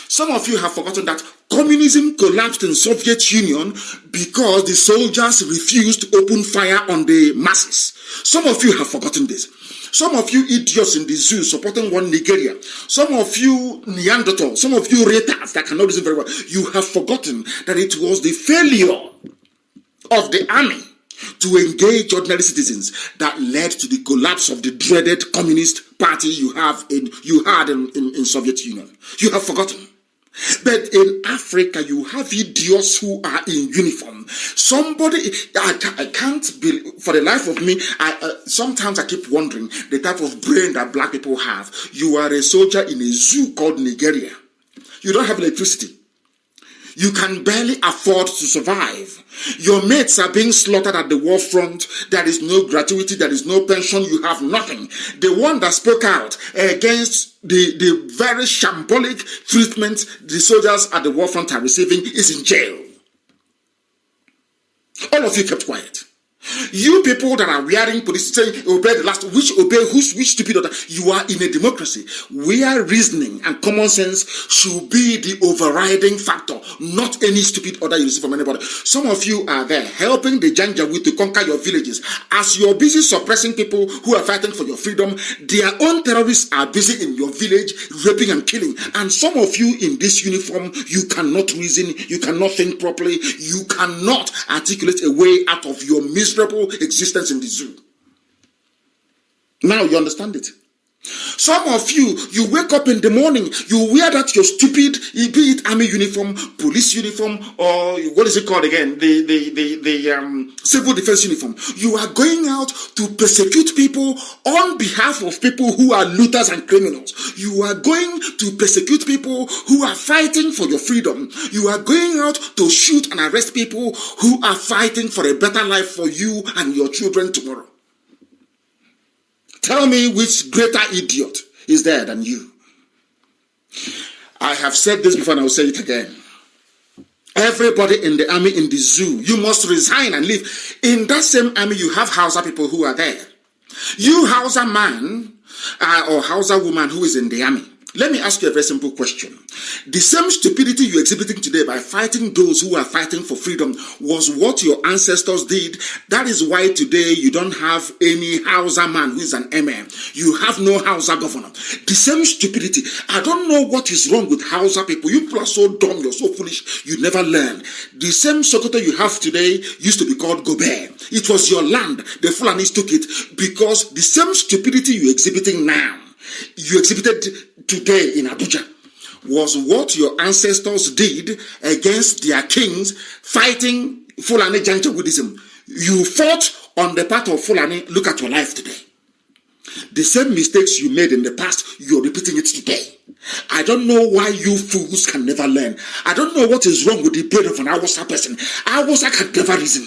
Some of you have forgotten that communism collapsed in Soviet Union because the soldiers refused to open fire on the masses. Some of you have forgotten this. Some of you idiots in the zoo supporting one Nigeria. Some of you Neanderthals. Some of you retards that cannot reason very well. You have forgotten that it was the failure of the army to engage ordinary citizens that led to the collapse of the dreaded communist party you had in Soviet Union. You have forgotten. But in Africa, you have idiots who are in uniform. I can't believe, for the life of me, sometimes I keep wondering the type of brain that black people have. You are a soldier in a zoo called Nigeria. You don't have electricity. You can barely afford to survive. Your mates are being slaughtered at the war front. There is no gratuity. There is no pension. You have nothing. The one that spoke out against the very shambolic treatment the soldiers at the war front are receiving is in jail. All of you kept quiet. You people that are wearing police saying obey the last, which obey which stupid order? You are in a democracy where reasoning and common sense should be the overriding factor, not any stupid order you receive from anybody. Some of you are there helping the Janjaweed to conquer your villages. As you're busy suppressing people who are fighting for your freedom, their own terrorists are busy in your village raping and killing. And some of you in this uniform, you cannot reason, you cannot think properly, you cannot articulate a way out of your miserable existence in the zoo. Now you understand it. Some of you, you wake up in the morning, you wear that your stupid, be it army uniform, police uniform, or what is it called again? The civil defense uniform. You are going out to persecute people on behalf of people who are looters and criminals. You are going to persecute people who are fighting for your freedom. You are going out to shoot and arrest people who are fighting for a better life for you and your children tomorrow. Tell me which greater idiot is there than you. I have said this before and I will say it again. Everybody in the army, in the zoo, you must resign and leave. In that same army, you have Hausa people who are there. You Hausa man or Hausa woman who is in the army. Let me ask you a very simple question. The same stupidity you're exhibiting today by fighting those who are fighting for freedom was what your ancestors did. That is why today you don't have any Hausa man who is an emir. You have no Hausa governor. The same stupidity. I don't know what is wrong with Hausa people. You people are so dumb, you're so foolish, you never learn. The same Sokoto you have today used to be called Gobe. It was your land. The Fulanis took it because the same stupidity you're exhibiting now, you exhibited today in Abuja, was what your ancestors did against their kings fighting Fulani Janjaweedism. You fought on the part of Fulani. Look at your life today. The same mistakes you made in the past, you're repeating it today. I don't know why you fools can never learn. I don't know what is wrong with the brain of an Hausa person. Hausa can never reason.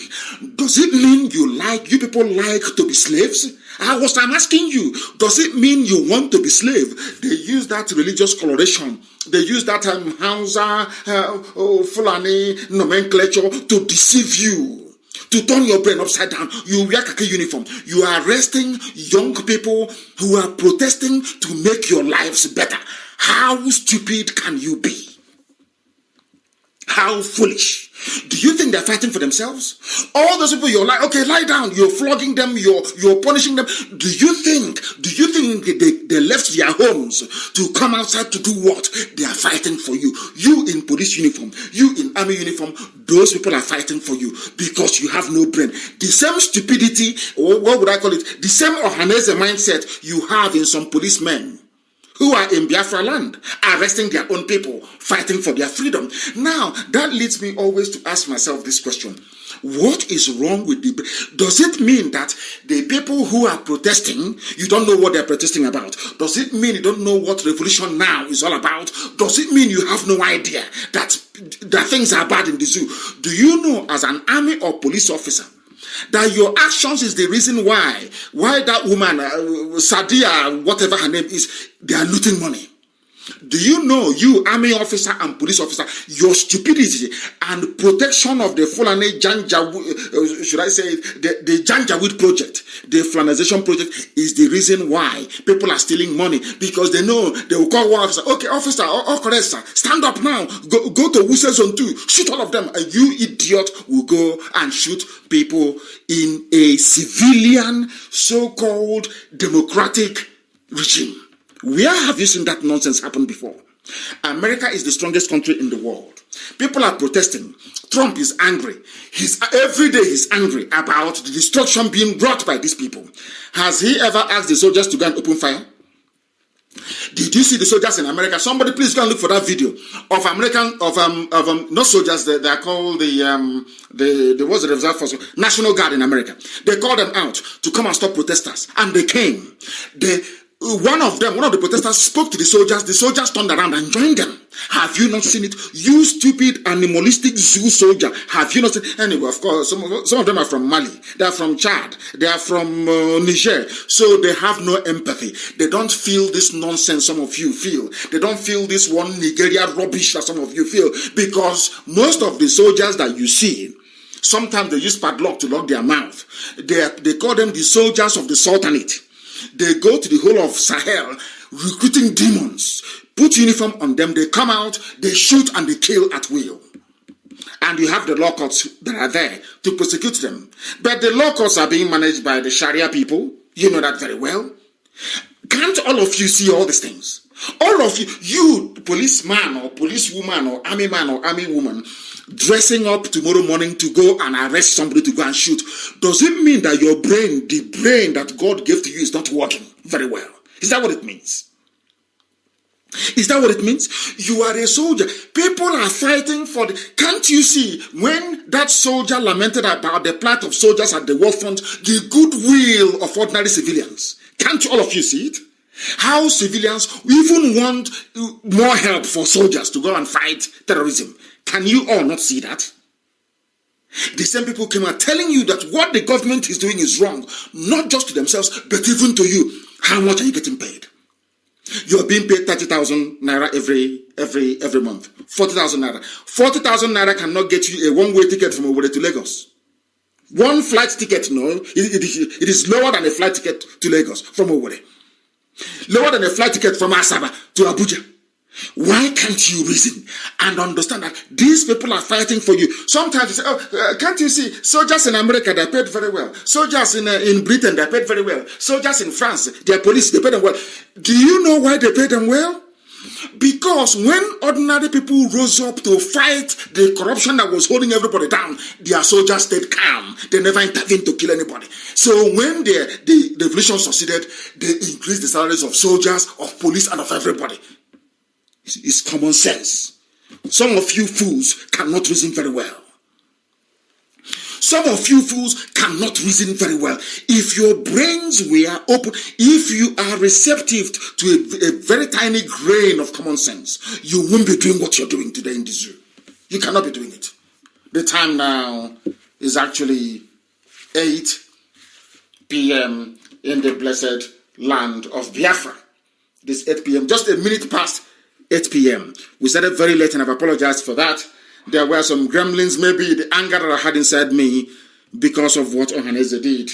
Does it mean you people like to be slaves? I'm asking you, does it mean you want to be slave? They use that religious coloration. They use that Hausa, Fulani nomenclature to deceive you, to turn your brain upside down. You wear khaki uniform. You are arresting young people who are protesting to make your lives better. How stupid can you be? How foolish. Do you think they're fighting for themselves? All those people, you're like, okay, lie down. You're flogging them. You're punishing them. Do you think they left their homes to come outside to do what? They are fighting for you. You in police uniform, you in army uniform, those people are fighting for you because you have no brain. The same stupidity, or what would I call it? The same Ohanese mindset you have in some policemen who are in Biafra land, arresting their own people, fighting for their freedom. Now, that leads me always to ask myself this question. What is wrong with does it mean that the people who are protesting, you don't know what they're protesting about? Does it mean you don't know what revolution now is all about? Does it mean you have no idea that things are bad in the zoo? Do you know as an army or police officer that your actions is the reason why that woman, Sadia, whatever her name is, they are looting money? Do you know, you army officer and police officer, your stupidity and protection of the Fulani Janjaweed, should I say the Janjaweed project, the Fulanization project is the reason why people are stealing money, because they know they will call one officer, okay, officer, correct, sir, stand up now, go to Wuse Zone 2, shoot all of them, and you idiot will go and shoot people in a civilian, so-called democratic regime. Where have you seen that nonsense happen before? America is the strongest country in the world. People are protesting. Trump is angry. Every day he's angry about the destruction being brought by these people. Has he ever asked the soldiers to go and open fire? Did you see the soldiers in America? Somebody please go and look for that video of not soldiers. They are called the what's the reserve force, National Guard in America. They called them out to come and stop protesters, and they came. One of the protesters spoke to the soldiers. The soldiers turned around and joined them. Have you not seen it? You stupid animalistic zoo soldier. Have you not seen it? Anyway, of course, some of them are from Mali. They are from Chad. They are from Niger. So they have no empathy. They don't feel this nonsense some of you feel. They don't feel this one Nigeria rubbish that some of you feel. Because most of the soldiers that you see Sometimes they use padlock to lock their mouth. They call them the soldiers of the Sultanate. They go to the whole of Sahel recruiting demons, put uniform on them, they come out, they shoot and they kill at will. And you have the law courts that are there to prosecute them. But the law courts are being managed by the Sharia people. You know that very well. Can't all of you see all these things? All of you policeman or policewoman or army man or army woman, dressing up tomorrow morning to go and arrest somebody to go and shoot, does it mean that your brain, the brain that God gave to you, is not working very well? Is that what it means? Is that what it means? You are a soldier. People are fighting for the... Can't you see when that soldier lamented about the plight of soldiers at the war front, the goodwill of ordinary civilians? Can't all of you see it? How civilians even want more help for soldiers to go and fight terrorism. Can you all not see that? The same people came out telling you that what the government is doing is wrong, not just to themselves, but even to you. How much are you getting paid? You're being paid 30,000 naira every month. 40,000 naira. 40,000 naira cannot get you a one-way ticket from Owerri to Lagos. One flight ticket, no, it is lower than a flight ticket to Lagos from Owerri. Lower than a flight ticket from Asaba to Abuja. Why can't you reason and understand that these people are fighting for you? Sometimes you say, can't you see soldiers in America, they're paid very well. Soldiers in Britain, they're paid very well. Soldiers in France, their police, they pay them well. Do you know why they pay them well? Because when ordinary people rose up to fight the corruption that was holding everybody down, their soldiers stayed calm. They never intervened to kill anybody. So when the revolution succeeded, they increased the salaries of soldiers, of police, and of everybody. It's common sense. Some of you fools cannot reason very well. Some of you fools cannot reason very well. If your brains were open, if you are receptive to a very tiny grain of common sense, you won't be doing what you're doing today in this zoo. You cannot be doing it. The time now is actually 8 p.m. in the blessed land of Biafra. This 8 p.m., just a minute past 8 p.m. We started very late and I've apologized for that. There were some gremlins, maybe the anger that I had inside me because of what Ohaneze did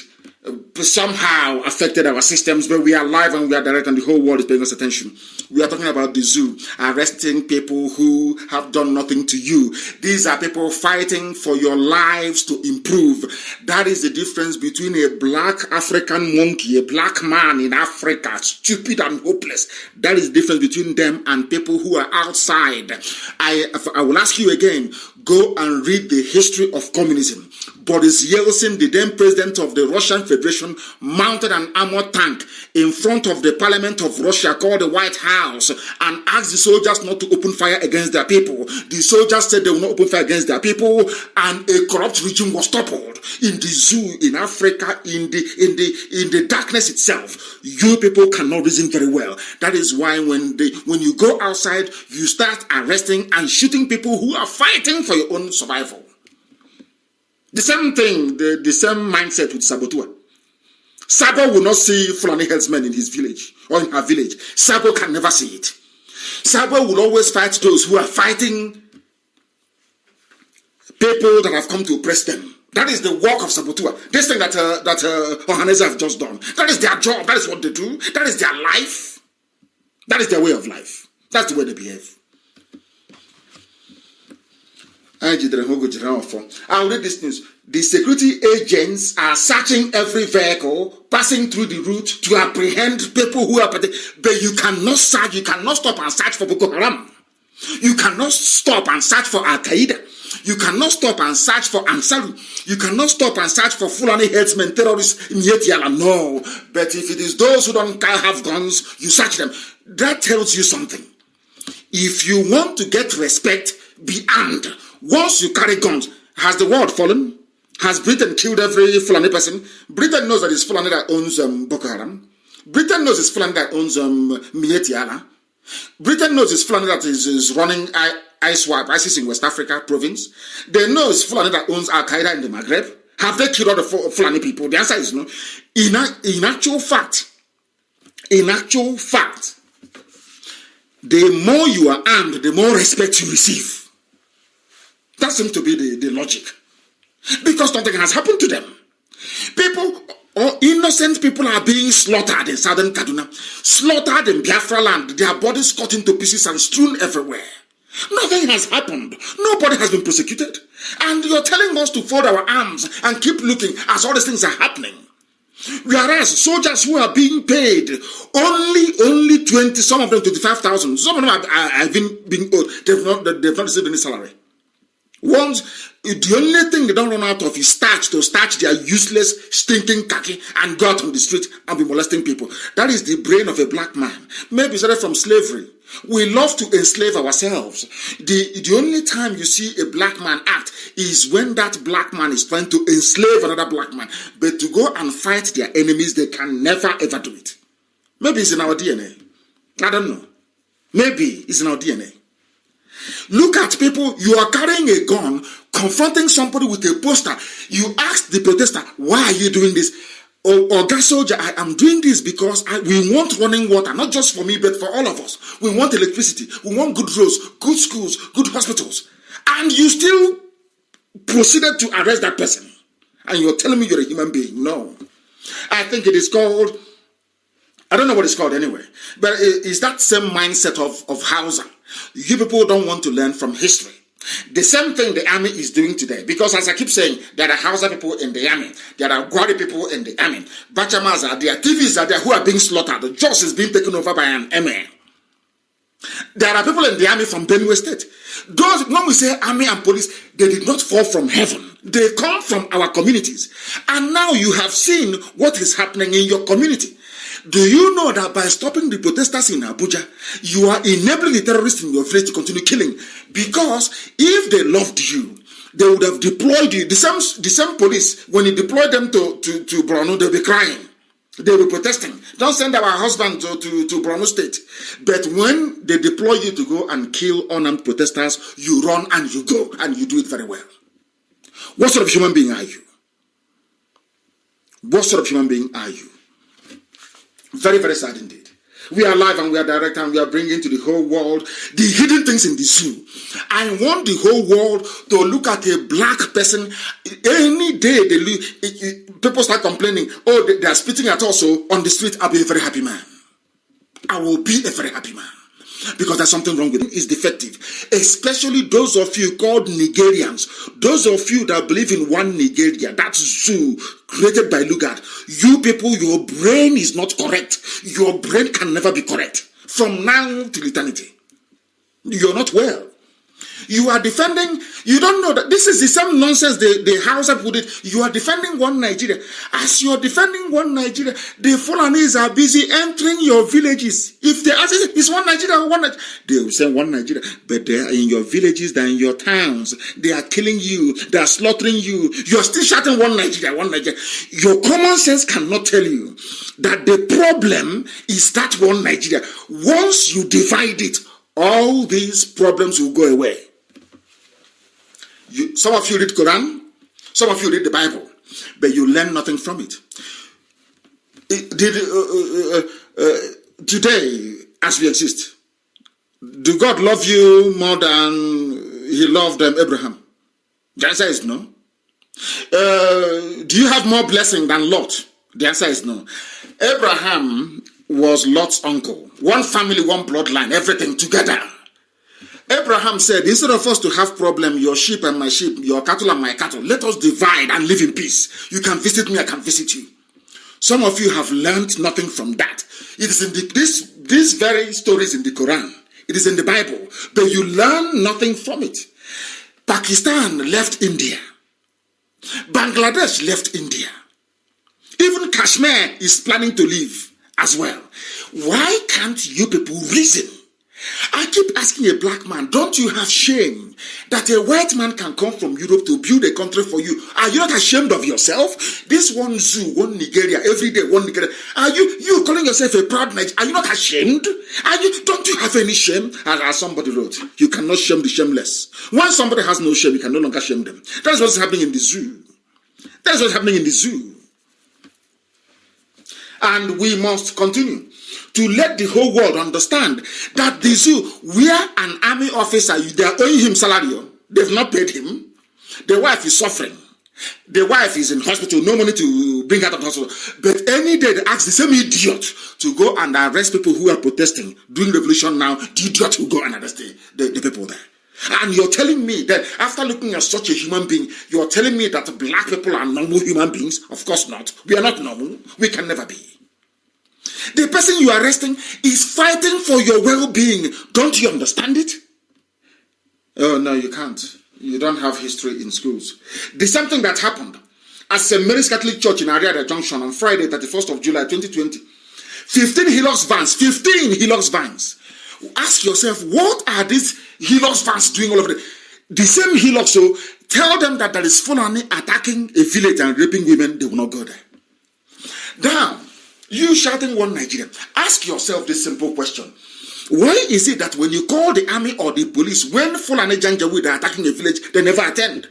somehow affected our systems, but we are live and we are direct and the whole world is paying us attention. We are talking about the zoo, arresting people who have done nothing to you. These are people fighting for your lives to improve. That is the difference between a black African monkey, a black man in Africa, stupid and hopeless. That is the difference between them and people who are outside. I will ask you again, go and read the history of communism. Boris Yeltsin, the then president of the Russian Federation, mounted an armored tank in front of the parliament of Russia called the White House and asked the soldiers not to open fire against their people. The soldiers said they will not open fire against their people, and a corrupt regime was toppled. In the zoo, in Africa, in the darkness itself, you people cannot reason very well. That is why when you go outside, you start arresting and shooting people who are fighting for your own survival. The same thing, the same mindset with Sabotua. Sabo will not see Fulani herdsmen in his village or in her village. Sabo can never see it. Sabo will always fight those who are fighting people that have come to oppress them. That is the work of Sabotua. This thing that Ohaneze have just done. That is their job. That is what they do. That is their life. That is their way of life. That's the way they behave. I'll read this news. The security agents are searching every vehicle passing through the route to apprehend people who are... But you cannot search, you cannot stop and search for Boko Haram. You cannot stop and search for Al-Qaeda. You cannot stop and search for Ansaru. You cannot stop and search for Fulani herdsmen, terrorists in Yetiala. No. But if it is those who don't have guns, you search them. That tells you something. If you want to get respect, be armed. Once you carry guns, has the world fallen? Has Britain killed every Fulani person? Britain knows that it's Fulani that owns Boko Haram. Britain knows it's Fulani that owns Mietiala. Britain knows it's Fulani that is running ISIS in West Africa province. They know it's Fulani that owns Al-Qaeda in the Maghreb. Have they killed all the Fulani people? The answer is no. In actual fact, the more you are armed, the more respect you receive. That seems to be the logic. because nothing has happened to them. People, or innocent people, are being slaughtered in southern Kaduna, slaughtered in Biafra land, their bodies cut into pieces and strewn everywhere. Nothing has happened. Nobody has been prosecuted. And you're telling us to fold our arms and keep looking as all these things are happening. Whereas soldiers who are being paid only 20, some of them 25,000, some of them have been owed. They've not received any salary. Once, the only thing they don't run out of is starch to starch their useless, stinking khaki and go out on the street and be molesting people. That is the brain of a black man. Maybe started from slavery. We love to enslave ourselves. The only time you see a black man act is when that black man is trying to enslave another black man. But to go and fight their enemies, they can never ever do it. Maybe it's in our DNA. I don't know. Maybe it's in our DNA. Look at people, you are carrying a gun, confronting somebody with a poster. You ask the protester, why are you doing this? Oh, gas soldier, I am doing this because we want running water, not just for me, but for all of us. We want electricity. We want good roads, good schools, good hospitals. And you still proceeded to arrest that person. And you're telling me you're a human being. No. I think it is called, I don't know what it's called anyway, but it's that same mindset of Hausa. You people don't want to learn from history. The same thing the army is doing today. Because as I keep saying, there are Hausa people in the army. There are Gwari people in the army. Bachamas are there. TVs are there who are being slaughtered. The Jos is being taken over by an emir. There are people in the army from Benue State. Those, when we say army and police, they did not fall from heaven. They come from our communities. And now you have seen what is happening in your community. Do you know that by stopping the protesters in Abuja, you are enabling the terrorists in your village to continue killing? Because if they loved you, they would have deployed you. The same police, when you deploy them to Borno, they'll be crying. They'll be protesting. Don't send our husband to Borno State. But when they deploy you to go and kill unarmed protesters, you run and you go, and you do it very well. What sort of human being are you? What sort of human being are you? Very, very sad indeed. We are live and we are direct and we are bringing to the whole world the hidden things in the zoo. I want the whole world to look at a black person. Any day people start complaining, oh, they are spitting at us on the street, I'll be a very happy man. I will be a very happy man. Because there's something wrong with him. It's defective. Especially those of you called Nigerians. Those of you that believe in one Nigeria. That zoo created by Lugard. You people, your brain is not correct. Your brain can never be correct. From now till eternity. You're not well. You are defending, you don't know that this is the same nonsense the Hausa put it. You are defending one Nigeria. As you are defending one Nigeria, the Fulanis are busy entering your villages. If they ask, is one Nigeria or one Nigeria? They will say one Nigeria, but they are in your villages, they are in your towns. They are killing you, they are slaughtering you. You are still shouting one Nigeria, one Nigeria. Your common sense cannot tell you that the problem is that one Nigeria. Once you divide it, all these problems will go away. Some of you read Quran, some of you read the Bible, but you learn nothing from it. Today, as we exist, do God love you more than he loved Abraham? The answer is no. Do you have more blessing than Lot? The answer is no. Abraham was Lot's uncle. One family, one bloodline, everything together. Abraham said, instead of us to have problem, your sheep and my sheep, your cattle and my cattle, let us divide and live in peace. You can visit me, I can visit you. Some of you have learned nothing from that. It is in these very stories in the Quran. It is in the Bible, but you learn nothing from it. Pakistan left India. Bangladesh left India. Even Kashmir is planning to leave as well. Why can't you people reason? I keep asking a black man, don't you have shame that a white man can come from Europe to build a country for you? Are you not ashamed of yourself? This one zoo, one Nigeria, every day one Nigeria. Are you calling yourself a proud Nigerian? Are you not ashamed? Don't you have any shame? As somebody wrote, you cannot shame the shameless. When somebody has no shame, you can no longer shame them. That's what's happening in the zoo. That's what's happening in the zoo. And we must continue to let the whole world understand that the zoo, where an army officer, they are owing him salary, they've not paid him. The wife is suffering. The wife is in hospital, no money to bring her to the hospital. But any day they ask the same idiot to go and arrest people who are protesting during revolution now, the idiot will go and arrest the people there. And you're telling me that after looking at such a human being, you're telling me that black people are normal human beings? Of course not. We are not normal. We can never be. The person you are arresting is fighting for your well-being. Don't you understand it? Oh, no, you can't. You don't have history in schools. The same thing that happened at St. Mary's Catholic Church in Ariada Junction on Friday, 31st of July, 2020. 15 Hilux vans. Ask yourself, what are these Hilux vans doing all over the same Hilux? So tell them that there is Fulani attacking a village and raping women, they will not go there. Now, you shouting one Nigerian. Ask yourself this simple question. Why is it that when you call the army or the police, when Fulani Janjaweed are attacking a village, they never attend?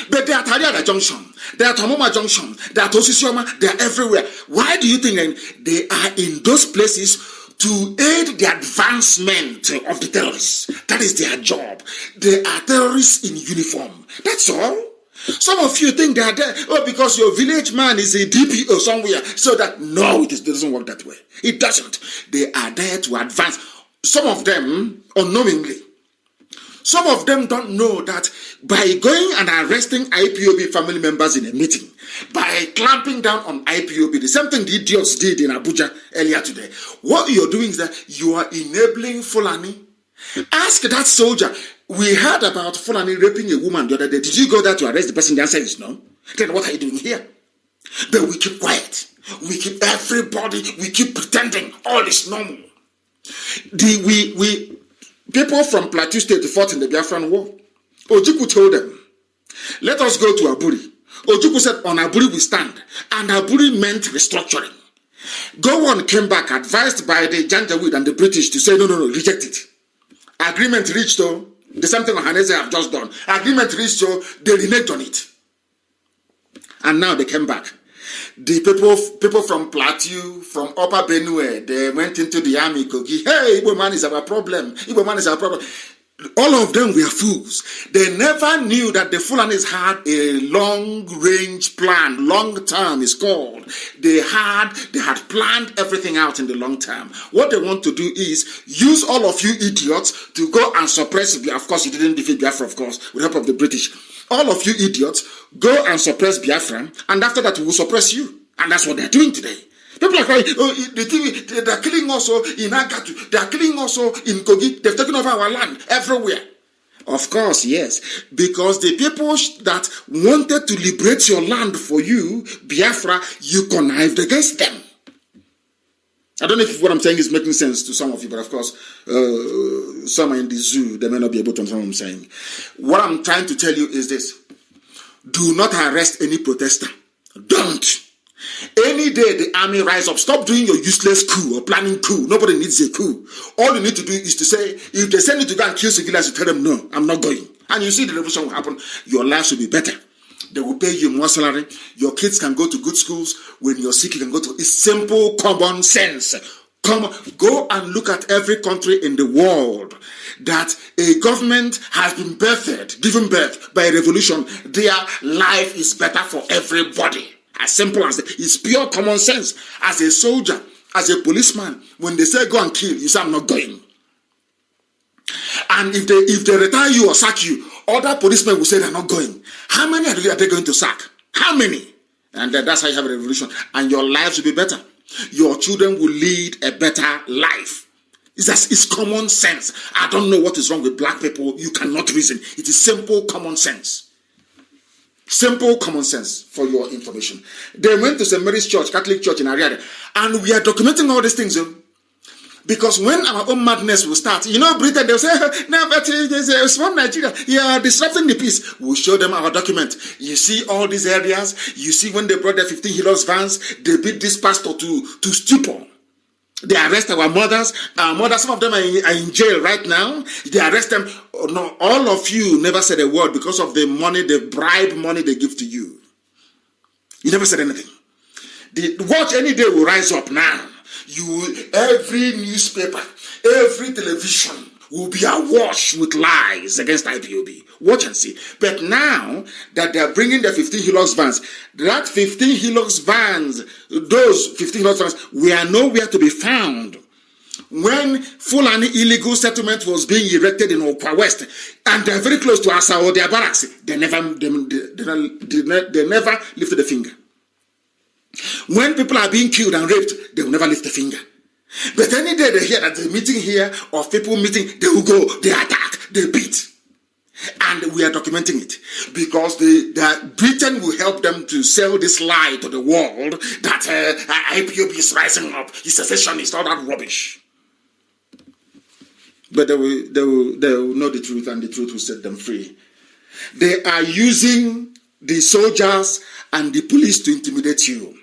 But they are at Ariada Junction, they are at Tomoma Junction, they are at Osisioma, they are everywhere. Why do you think then they are in those places to aid the advancement of the terrorists? That is their job. They are terrorists in uniform. That's all. Some of you think they are there, because your village man is a DPO somewhere, so that, no, it doesn't work that way. It doesn't. They are there to advance. Some of them, unknowingly. Some of them don't know that by going and arresting IPOB family members in a meeting, by clamping down on IPOB, the same thing the idiots did in Abuja earlier today, what you're doing is that you are enabling Fulani. Ask that soldier. We heard about Fulani raping a woman the other day. Did you go there to arrest the person? The answer is no. Then what are you doing here? But we keep quiet. We keep pretending all is normal. People from Plateau State fought in the Biafran War. Ojukwu told them, let us go to Aburi. Ojukwu said, on Aburi we stand. And Aburi meant restructuring. Gowon came back, advised by the Janjaweed and the British to say, no, reject it. Agreement reached, though. The same thing Ohanese have just done. Agreement reached, so they reneged on it. And now they came back. The people from Plateau, from Upper Benue, they went into the army, Kogi. Hey, Igbo man is our problem. Igbo man is our problem. All of them were fools. They never knew that the Fulanis had a long-range plan. Long-term is called. They had planned everything out in the long term. What they want to do is use all of you idiots to go and suppress. Of course, you didn't defeat Biafra, of course, with the help of the British. All of you idiots go and suppress Biafra, and after that, we will suppress you. And that's what they're doing today. People are crying, they're killing also in Agatu, they're killing also in Kogi, they've taken over our land everywhere. Of course, yes, because the people that wanted to liberate your land for you, Biafra, you connived against them. I don't know if what I'm saying is making sense to some of you, but of course, some are in the zoo, they may not be able to understand what I'm saying. What I'm trying to tell you is this. Do not arrest any protester. Don't. Any day the army rise up, stop doing your useless coup or planning coup. Nobody needs a coup. All you need to do is to say, if they send you to go and kill civilians, you tell them, no, I'm not going. And you see the revolution will happen. Your lives will be better. They will pay you more salary. Your kids can go to good schools. When you're sick, you can go to... It's simple common sense. Go and look at every country in the world that a government has been given birth by a revolution. Their life is better for everybody. As simple as that. It's pure common sense. As a soldier, as a policeman, when they say go and kill, you say I'm not going. And if they retire you or sack you, other policemen will say they're not going. How many are they going to sack? How many? And that's how you have a revolution. And your lives will be better. Your children will lead a better life. It's common sense. I don't know what is wrong with black people. You cannot reason. It is simple common sense. Simple common sense for your information. They went to St. Mary's Church, Catholic Church in Ariada, and we are documenting all these things. Because when our own madness will start, Britain, they'll say, no, but it's from Nigeria. You are disrupting the peace. We'll show them our document. You see all these areas. You see when they brought their 15 Hilux vans, they beat this pastor to stupor. They arrest our mothers. Our mothers, some of them are in jail right now. They arrest them. Oh, no, all of you never said a word because of the money, the bribe money they give to you. You never said anything. The watch any day will rise up now. Every newspaper, every television will be awash with lies against IPOB. Watch and see. But now that they are bringing the 15 Hilux vans, that 15 Hilux vans, those 15 Hilux vans were nowhere to be found when Fulani illegal settlement was being erected in Okwa West, and they're very close to Asa or their barracks. They never lifted a finger. When people are being killed and raped, they will never lift a finger. But any day they hear that they're meeting here or people meeting, they will go, they attack, they beat. And we are documenting it because that Britain will help them to sell this lie to the world that IPOB is rising up, he's secessionist, all that rubbish. But they will know the truth, and the truth will set them free. They are using the soldiers and the police to intimidate you.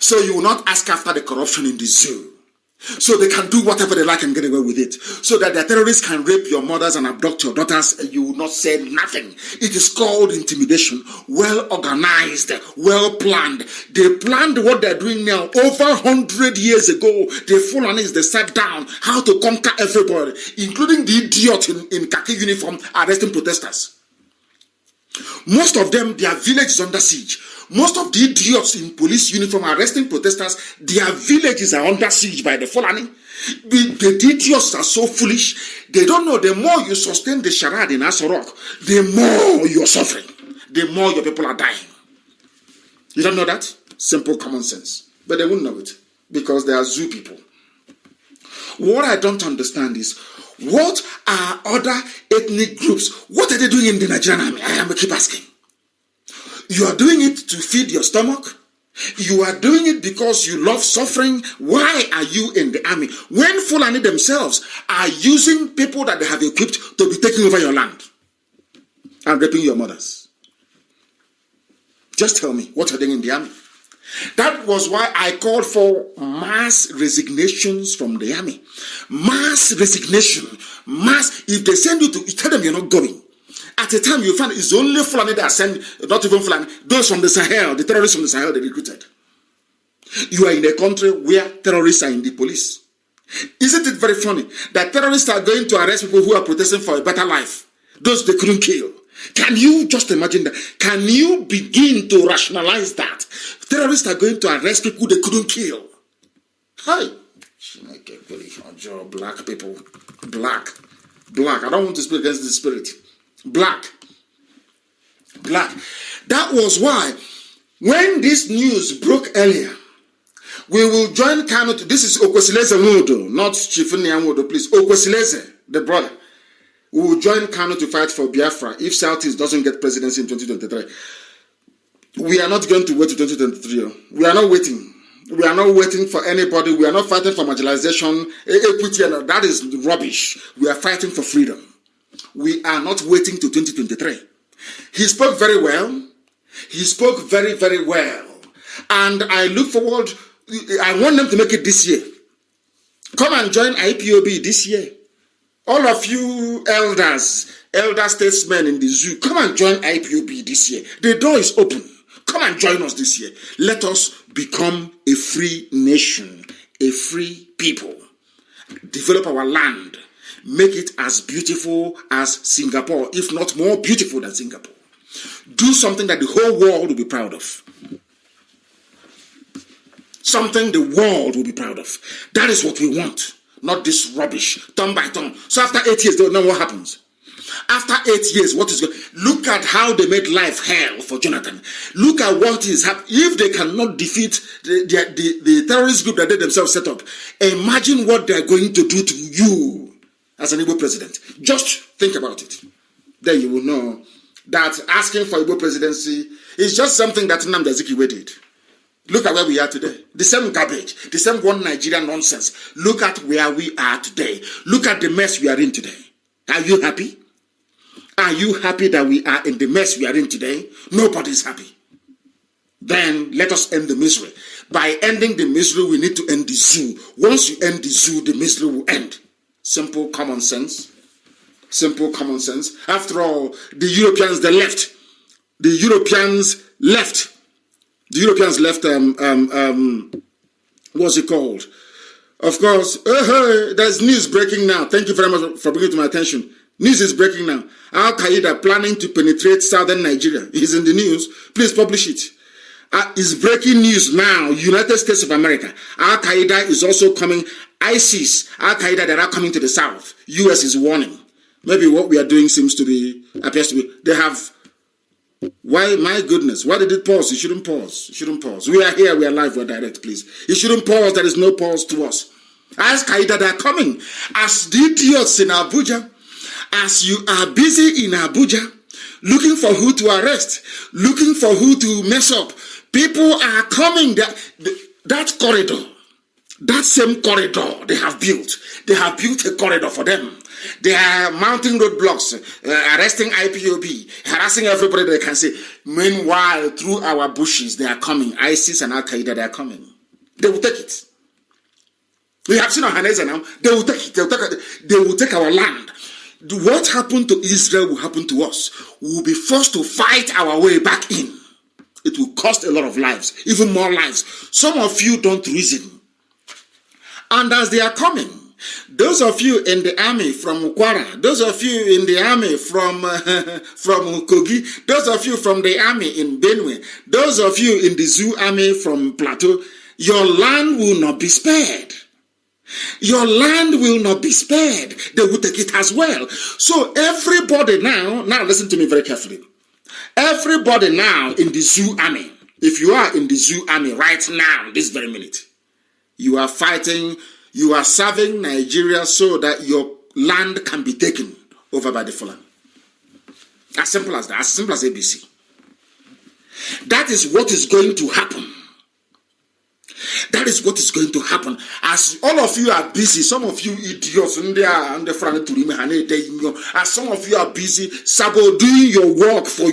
So you will not ask after the corruption in the zoo. So they can do whatever they like and get away with it. So that the terrorists can rape your mothers and abduct your daughters and you will not say nothing. It is called intimidation. Well organized, well planned. They planned what they're doing now over 100 years ago. The Fulanis, they sat down how to conquer everybody, including the idiot in khaki uniform arresting protesters. Most of them, their village is under siege. Most of the idiots in police uniform arresting protesters, their villages are under siege by the Fulani. The idiots are so foolish. They don't know the more you sustain the charade in Asorok, the more you're suffering. The more your people are dying. You don't know that? Simple common sense. But they won't know it because they are zoo people. What I don't understand is, what are other ethnic groups? What are they doing in the Nigerian army? I keep asking. You are doing it to feed your stomach. You are doing it because you love suffering. Why are you in the army? When Fulani themselves are using people that they have equipped to be taking over your land and raping your mothers. Just tell me, what are they doing in the army? That was why I called for mass resignations from the army. Mass resignation. If they send you to, tell them you're not going. At a time you find it's only Fulani that send, not even Fulani, those from the Sahel, the terrorists from the Sahel they recruited. You are in a country where terrorists are in the police. Isn't it very funny that terrorists are going to arrest people who are protesting for a better life? Those they couldn't kill. Can you just imagine that? Can you begin to rationalize that? Terrorists are going to arrest people they couldn't kill. Hi. Black people. Black. I don't want to speak against the spirit. Black. That was why when this news broke earlier, we will join Kano. This is Okwesileze Nwodo, not Chifuni Nwodo, please. Okwesileze, the brother. We will join Kano to fight for Biafra if Southeast doesn't get presidency in 2023. We are not going to wait to 2023. We are not waiting. We are not waiting for anybody. We are not fighting for marginalization, equity, and that is rubbish. We are fighting for freedom. We are not waiting to 2023. He spoke very well. He spoke very, very well. And I look forward, I want them to make it this year. Come and join IPOB this year. All of you elder statesmen in the zoo, come and join IPOB this year. The door is open. Come and join us this year. Let us become a free nation, a free people. Develop our land. Make it as beautiful as Singapore, if not more beautiful than Singapore. Do something that the whole world will be proud of. Something the world will be proud of. That is what we want. Not this rubbish, turn by turn. So after 8 years, they don't know what happens. After 8 years, what is going? Look at how they made life hell for Jonathan. Look at what is happening. If they cannot defeat the terrorist group that they themselves set up, imagine what they are going to do to you as an Igbo president. Just think about it. Then you will know that asking for Igbo presidency is just something that Nnamdi Azikiwe did. Look at where we are today. The same garbage, the same one Nigerian nonsense. Look at where we are today. Look at the mess we are in today. Are you happy? Are you happy that we are in the mess we are in today? Nobody's happy. Then let us end the misery. By ending the misery, we need to end the zoo. Once you end the zoo, the misery will end. Simple common sense. Simple common sense. After all, the Europeans, they left. The Europeans left. What's it called? Of course, there's news breaking now. Thank you very much for bringing it to my attention. News is breaking now. Al-Qaeda planning to penetrate southern Nigeria. It's in the news. Please publish it. It's breaking news now. United States of America. Al-Qaeda is also coming. ISIS, Al-Qaeda, that are coming to the south. US is warning. Maybe what we are doing appears to be, they have. Why, my goodness, why did it pause? You shouldn't pause. You shouldn't pause. We are here, we are live, we are direct, please. You shouldn't pause. There is no pause to us. As Qaeda, they are coming. As the idiots in Abuja, as you are busy in Abuja, looking for who to arrest, looking for who to mess up, people are coming. That corridor, that same corridor they have built a corridor for them. They are mounting roadblocks, arresting IPOB, harassing everybody they can see. Meanwhile, through our bushes, they are coming. ISIS and Al-Qaeda, they are coming. They will take it. We have seen on Haneza now. They will take it. They will take our land. What happened to Israel will happen to us. We will be forced to fight our way back in. It will cost a lot of lives, even more lives. Some of you don't reason. And as they are coming, those of you in the army from Kwara, those of you in the army from Kogi, those of you from the army in Benue, those of you in the Zoo army from Plateau, your land will not be spared. Your land will not be spared. They will take it as well. So everybody now listen to me very carefully. Everybody now in the Zoo army, if you are in the Zoo army right now, this very minute, you are fighting. You are serving Nigeria so that your land can be taken over by the Fulani. As simple as that. As simple as ABC. That is what is going to happen. That is what is going to happen. As all of you are busy, some of you idiots, as some of you are busy doing your work for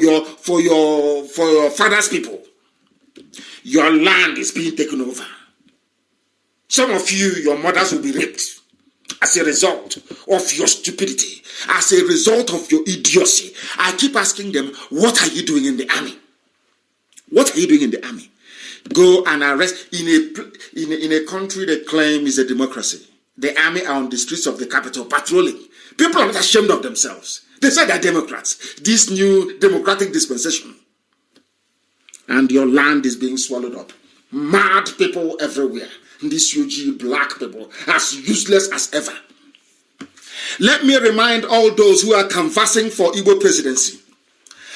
your father's people, your land is being taken over. Some of you, your mothers will be raped as a result of your stupidity, as a result of your idiocy. I keep asking them, what are you doing in the army? What are you doing in the army? Go and arrest in a country they claim is a democracy. The army are on the streets of the capital patrolling. People are not ashamed of themselves. They say they're Democrats. This new democratic dispensation. And your land is being swallowed up. Mad people everywhere. These UG black people, as useless as ever. Let me remind all those who are canvassing for Igbo presidency.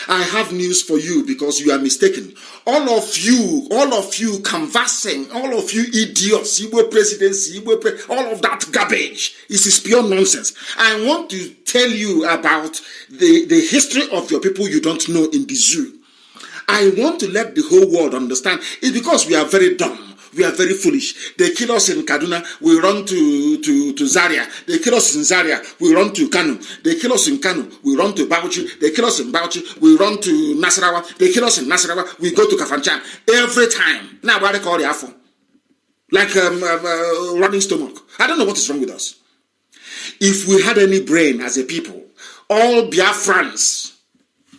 I have news for you because you are mistaken. All of you canvassing, all of you idiots, Igbo presidency, all of that garbage is pure nonsense. I want to tell you about the history of your people you don't know in the zoo. I want to let the whole world understand. It's because we are very dumb. We are very foolish. They kill us in Kaduna, we run to Zaria. They kill us in Zaria, we run to Kanu. They kill us in Kanu, we run to Bauchi. They kill us in Bauchi, we run to Nasarawa. They kill us in Nasarawa, we go to Kafanchan. Every time. Now, what they call the Afro? Like running stomach. I don't know what is wrong with us. If we had any brain as a people, all Biafrans,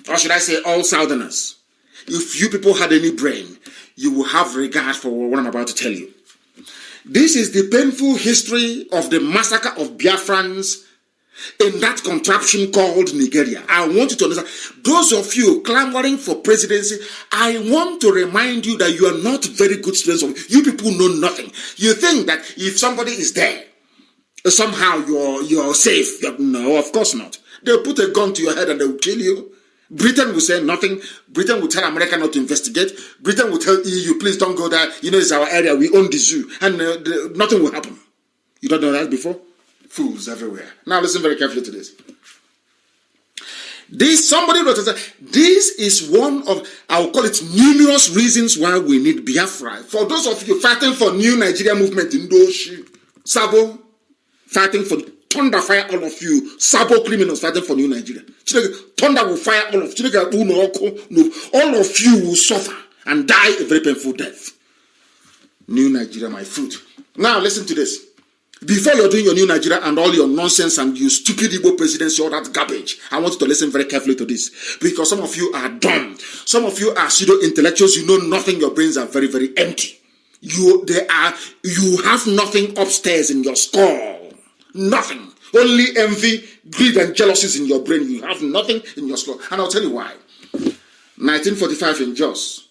or should I say all Southerners, if you people had any brain, you will have regard for what I'm about to tell you. This is the painful history of the massacre of Biafrans in that contraption called Nigeria. I want you to understand. Those of you clamoring for presidency, I want to remind you that you are not very good students. You people know nothing. You think that if somebody is there, somehow you're safe. No, of course not. They'll put a gun to your head and they'll kill you. Britain will say nothing. Britain will tell America not to investigate. Britain will tell EU, please don't go there. You know, it's our area. We own the zoo. And nothing will happen. You don't know that before? Fools everywhere. Now listen very carefully to this. Somebody wrote, this is one of, I'll call it numerous reasons why we need Biafra. For those of you fighting for new Nigeria movement in Doshi, Sabo, fighting for thunder fire all of you, Sabo criminals fighting for new Nigeria. Thunder will fire all of you. All of you will suffer and die a very painful death. New Nigeria, my fruit. Now listen to this. Before you're doing your new Nigeria and all your nonsense and you stupid Igbo presidency, all that garbage, I want you to listen very carefully to this. Because some of you are dumb. Some of you are pseudo-intellectuals. You know nothing. Your brains are very, very empty. You have nothing upstairs in your skull. Nothing. Only envy, greed, and jealousies in your brain. You have nothing in your skull. And I'll tell you why. 1945 in Jos.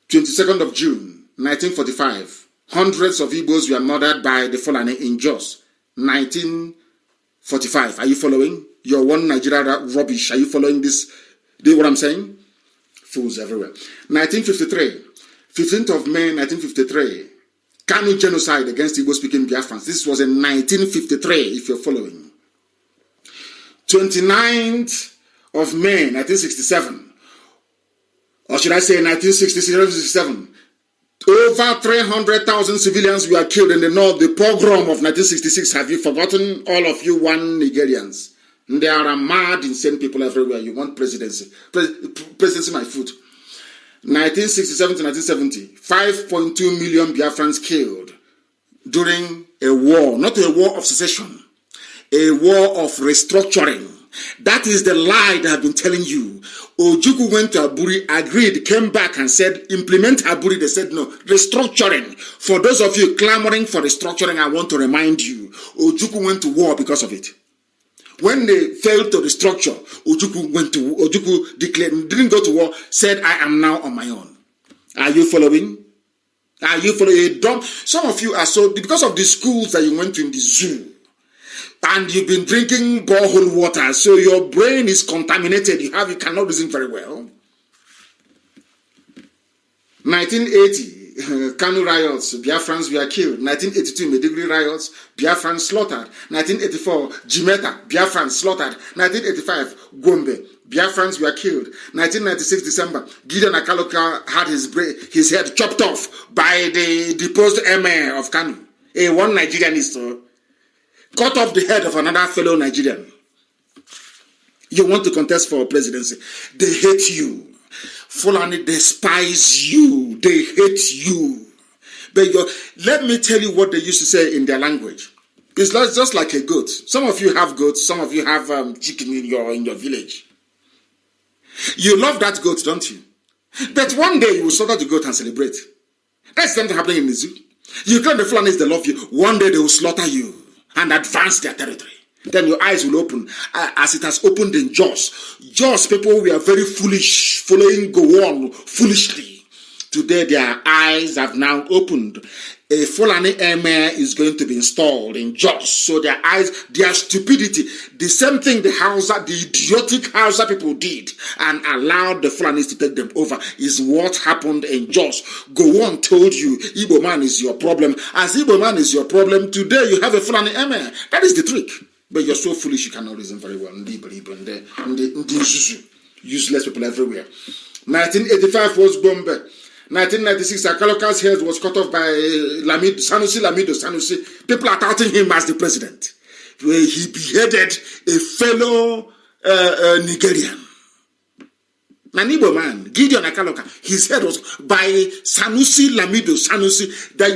22nd of June, 1945. Hundreds of Igbos were murdered by the Fulani in Jos. 1945. Are you following? Your one Nigeria rubbish. Are you following this? Do you know what I'm saying? Fools everywhere. 1953. 15th of May, 1953. Kanu genocide against Igbo-speaking Biafrans. This was in 1953, if you're following. 29th of May, 1967. Or should I say 1967? Over 300,000 civilians were killed in the north. The pogrom of 1966. Have you forgotten? All of you one Nigerians. There are mad, insane people everywhere. You want presidency. Presidency, my foot. 1967 to 1970, 5.2 million Biafrans killed during a war, not a war of secession, a war of restructuring. That is the lie that I've been telling you. Ojukwu went to Aburi, agreed, came back and said, implement Aburi. They said, no, restructuring. For those of you clamoring for restructuring, I want to remind you, Ojukwu went to war because of it. When they failed to restructure, Ojukwu declared, didn't go to war, said, I am now on my own. Are you following? Are you following? Some of you are so, because of the schools that you went to in the zoo, and you've been drinking borehole water, so your brain is contaminated. You cannot reason very well. 1980. Kanu riots, Biafrans were killed. 1982, Medigri riots, Biafrans slaughtered. 1984, Jimeta, Biafrans slaughtered. 1985, Gombe, Biafrans were killed. 1996, December, Gideon Akaloka had his head chopped off by the deposed emir of Kanu. A one Nigerianist cut off the head of another fellow Nigerian. You want to contest for presidency. They hate you. Fulani despise you. They hate you. But let me tell you what they used to say in their language. It's just like a goat. Some of you have goats. Some of you have chicken in your village. You love that goat, don't you? But one day you will slaughter the goat and celebrate. That's something happening in the zoo. You claim the Fulanis, they love you. One day they will slaughter you and advance their territory. Then your eyes will open as it has opened in Jos. Jos people were very foolish, following Gowon foolishly. Today their eyes have now opened. A Fulani emir is going to be installed in Jos. So their eyes, their stupidity, the same thing the idiotic Hausa people did and allowed the Fulanis to take them over is what happened in Jos. Gowon told you, Igbo man is your problem. As Igbo man is your problem, today you have a Fulani emir. That is the trick. But you're so foolish you cannot reason very well. Useless people everywhere. 1985 was Bombe. 1996, Akaloka's head was cut off by Sanusi Lamido. People are touting him as the president. He beheaded a fellow Nigerian. An Igbo man, Gideon Akaloka, his head was by Sanusi Lamido.